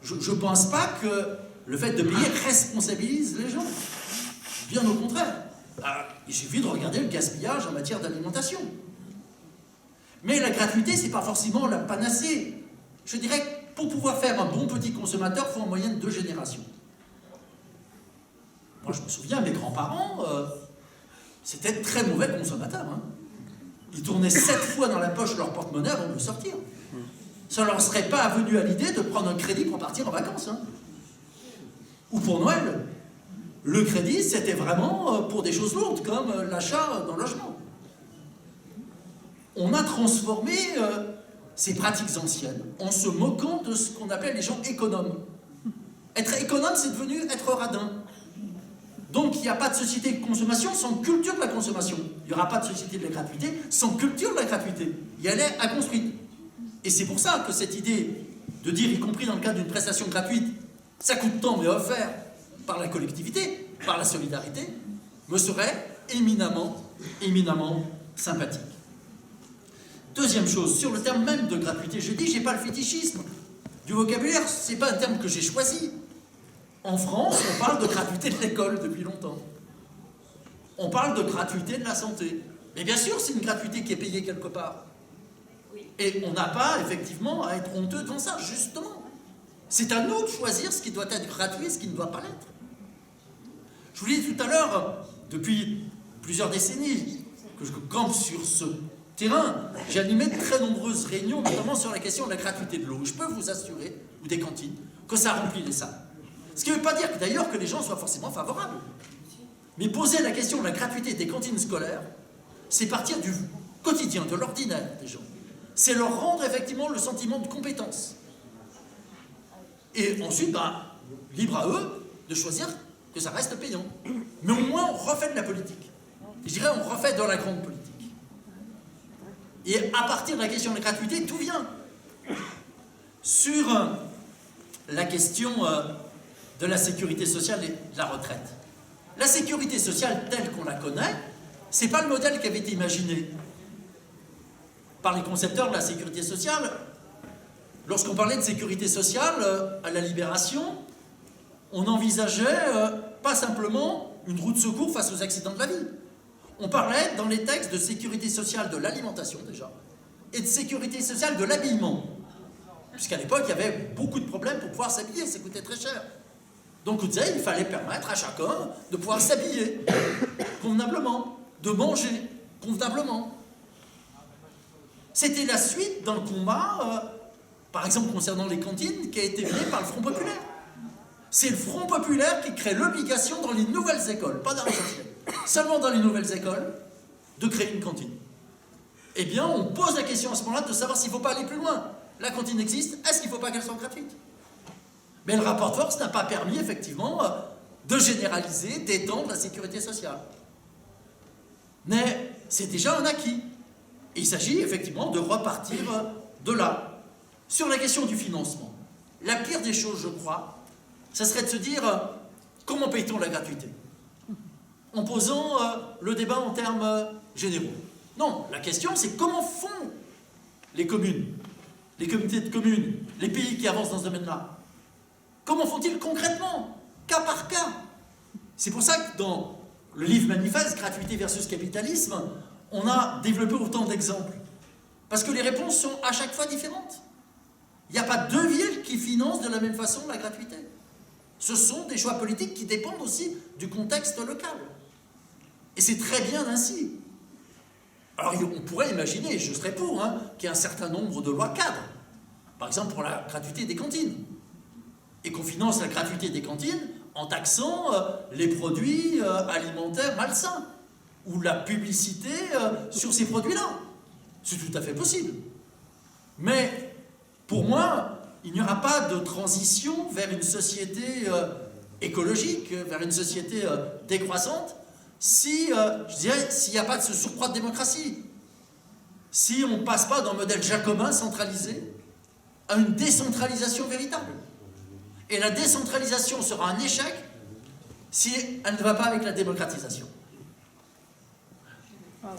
Je ne pense pas que le fait de payer responsabilise les gens. Bien au contraire. Il suffit de regarder le gaspillage en matière d'alimentation. Mais la gratuité, ce n'est pas forcément la panacée. Je dirais que pour pouvoir faire un bon petit consommateur, il faut en moyenne 2 générations. Moi, je me souviens, mes grands-parents, c'était de très mauvais consommateurs. Ils tournaient 7 fois dans la poche leur porte-monnaie avant de le sortir. Ça ne leur serait pas venu à l'idée de prendre un crédit pour partir en vacances. Ou pour Noël. Le crédit, c'était vraiment pour des choses lourdes, comme l'achat d'un logement. On a transformé ces pratiques anciennes en se moquant de ce qu'on appelle les gens économes. Être économe, c'est devenu être radin. Donc, il n'y a pas de société de consommation sans culture de la consommation. Il n'y aura pas de société de la gratuité sans culture de la gratuité. Et elle est à construire. Et c'est pour ça que cette idée de dire, y compris dans le cadre d'une prestation gratuite, ça coûte tant mais offert par la collectivité, par la solidarité, me serait éminemment sympathique. Deuxième chose, sur le terme même de gratuité, je dis, je n'ai pas le fétichisme du vocabulaire, ce n'est pas un terme que j'ai choisi. En France, on parle de gratuité de l'école depuis longtemps. On parle de gratuité de la santé. Mais bien sûr, c'est une gratuité qui est payée quelque part. Et on n'a pas, effectivement, à être honteux devant ça, justement. C'est à nous de choisir ce qui doit être gratuit et ce qui ne doit pas l'être. Je vous l'ai dit tout à l'heure, depuis plusieurs décennies, que je campe sur ce terrain, j'ai animé de très nombreuses réunions, notamment sur la question de la gratuité de l'eau. Je peux vous assurer, ou des cantines, que ça remplit les salles. Ce qui ne veut pas dire d'ailleurs que les gens soient forcément favorables. Mais poser la question de la gratuité des cantines scolaires, c'est partir du quotidien, de l'ordinaire des gens. C'est leur rendre effectivement le sentiment de compétence. Et ensuite, libre à eux de choisir que ça reste payant. Mais au moins, on refait de la politique. Je dirais, on refait de la grande politique. Et à partir de la question de la gratuité, tout vient. Sur la question de la sécurité sociale et de la retraite. La sécurité sociale telle qu'on la connaît, c'est pas le modèle qui avait été imaginé par les concepteurs de la sécurité sociale. Lorsqu'on parlait de sécurité sociale, à la Libération, on envisageait pas simplement une roue de secours face aux accidents de la vie. On parlait dans les textes de sécurité sociale de l'alimentation déjà, et de sécurité sociale de l'habillement. Puisqu'à l'époque, il y avait beaucoup de problèmes pour pouvoir s'habiller, ça coûtait très cher. Donc on disait, il fallait permettre à chacun de pouvoir s'habiller convenablement, de manger convenablement. C'était la suite d'un combat, par exemple concernant les cantines, qui a été mené par le Front Populaire. C'est le Front Populaire qui crée l'obligation dans les nouvelles écoles, pas dans les anciennes, seulement dans les nouvelles écoles, de créer une cantine. Eh bien, on pose la question à ce moment-là de savoir s'il ne faut pas aller plus loin. La cantine existe, est-ce qu'il ne faut pas qu'elle soit gratuite? Mais le rapport de force n'a pas permis, effectivement, de généraliser, d'étendre la sécurité sociale. Mais c'est déjà un acquis. Et il s'agit, effectivement, de repartir de là. Sur la question du financement, la pire des choses, je crois, ça serait de se dire, comment paye-t-on la gratuité? En posant le débat en termes généraux. Non, la question, c'est comment font les communes, les comités de communes, les pays qui avancent dans ce domaine-là? Comment font-ils concrètement, cas par cas? C'est pour ça que dans le livre manifeste, Gratuité versus capitalisme, on a développé autant d'exemples. Parce que les réponses sont à chaque fois différentes. Il n'y a pas deux villes qui financent de la même façon la gratuité. Ce sont des choix politiques qui dépendent aussi du contexte local. Et c'est très bien ainsi. Alors on pourrait imaginer, je serais pour, qu'il y ait un certain nombre de lois cadres. Par exemple pour la gratuité des cantines. Et qu'on finance la gratuité des cantines en taxant les produits alimentaires malsains. Ou la publicité sur ces produits-là. C'est tout à fait possible. Mais pour moi, il n'y aura pas de transition vers une société écologique, vers une société décroissante, si, je dirais, s'il n'y a pas de ce surcroît de démocratie. Si on ne passe pas d'un modèle jacobin centralisé à une décentralisation véritable. Et la décentralisation sera un échec si elle ne va pas avec la démocratisation. Wow.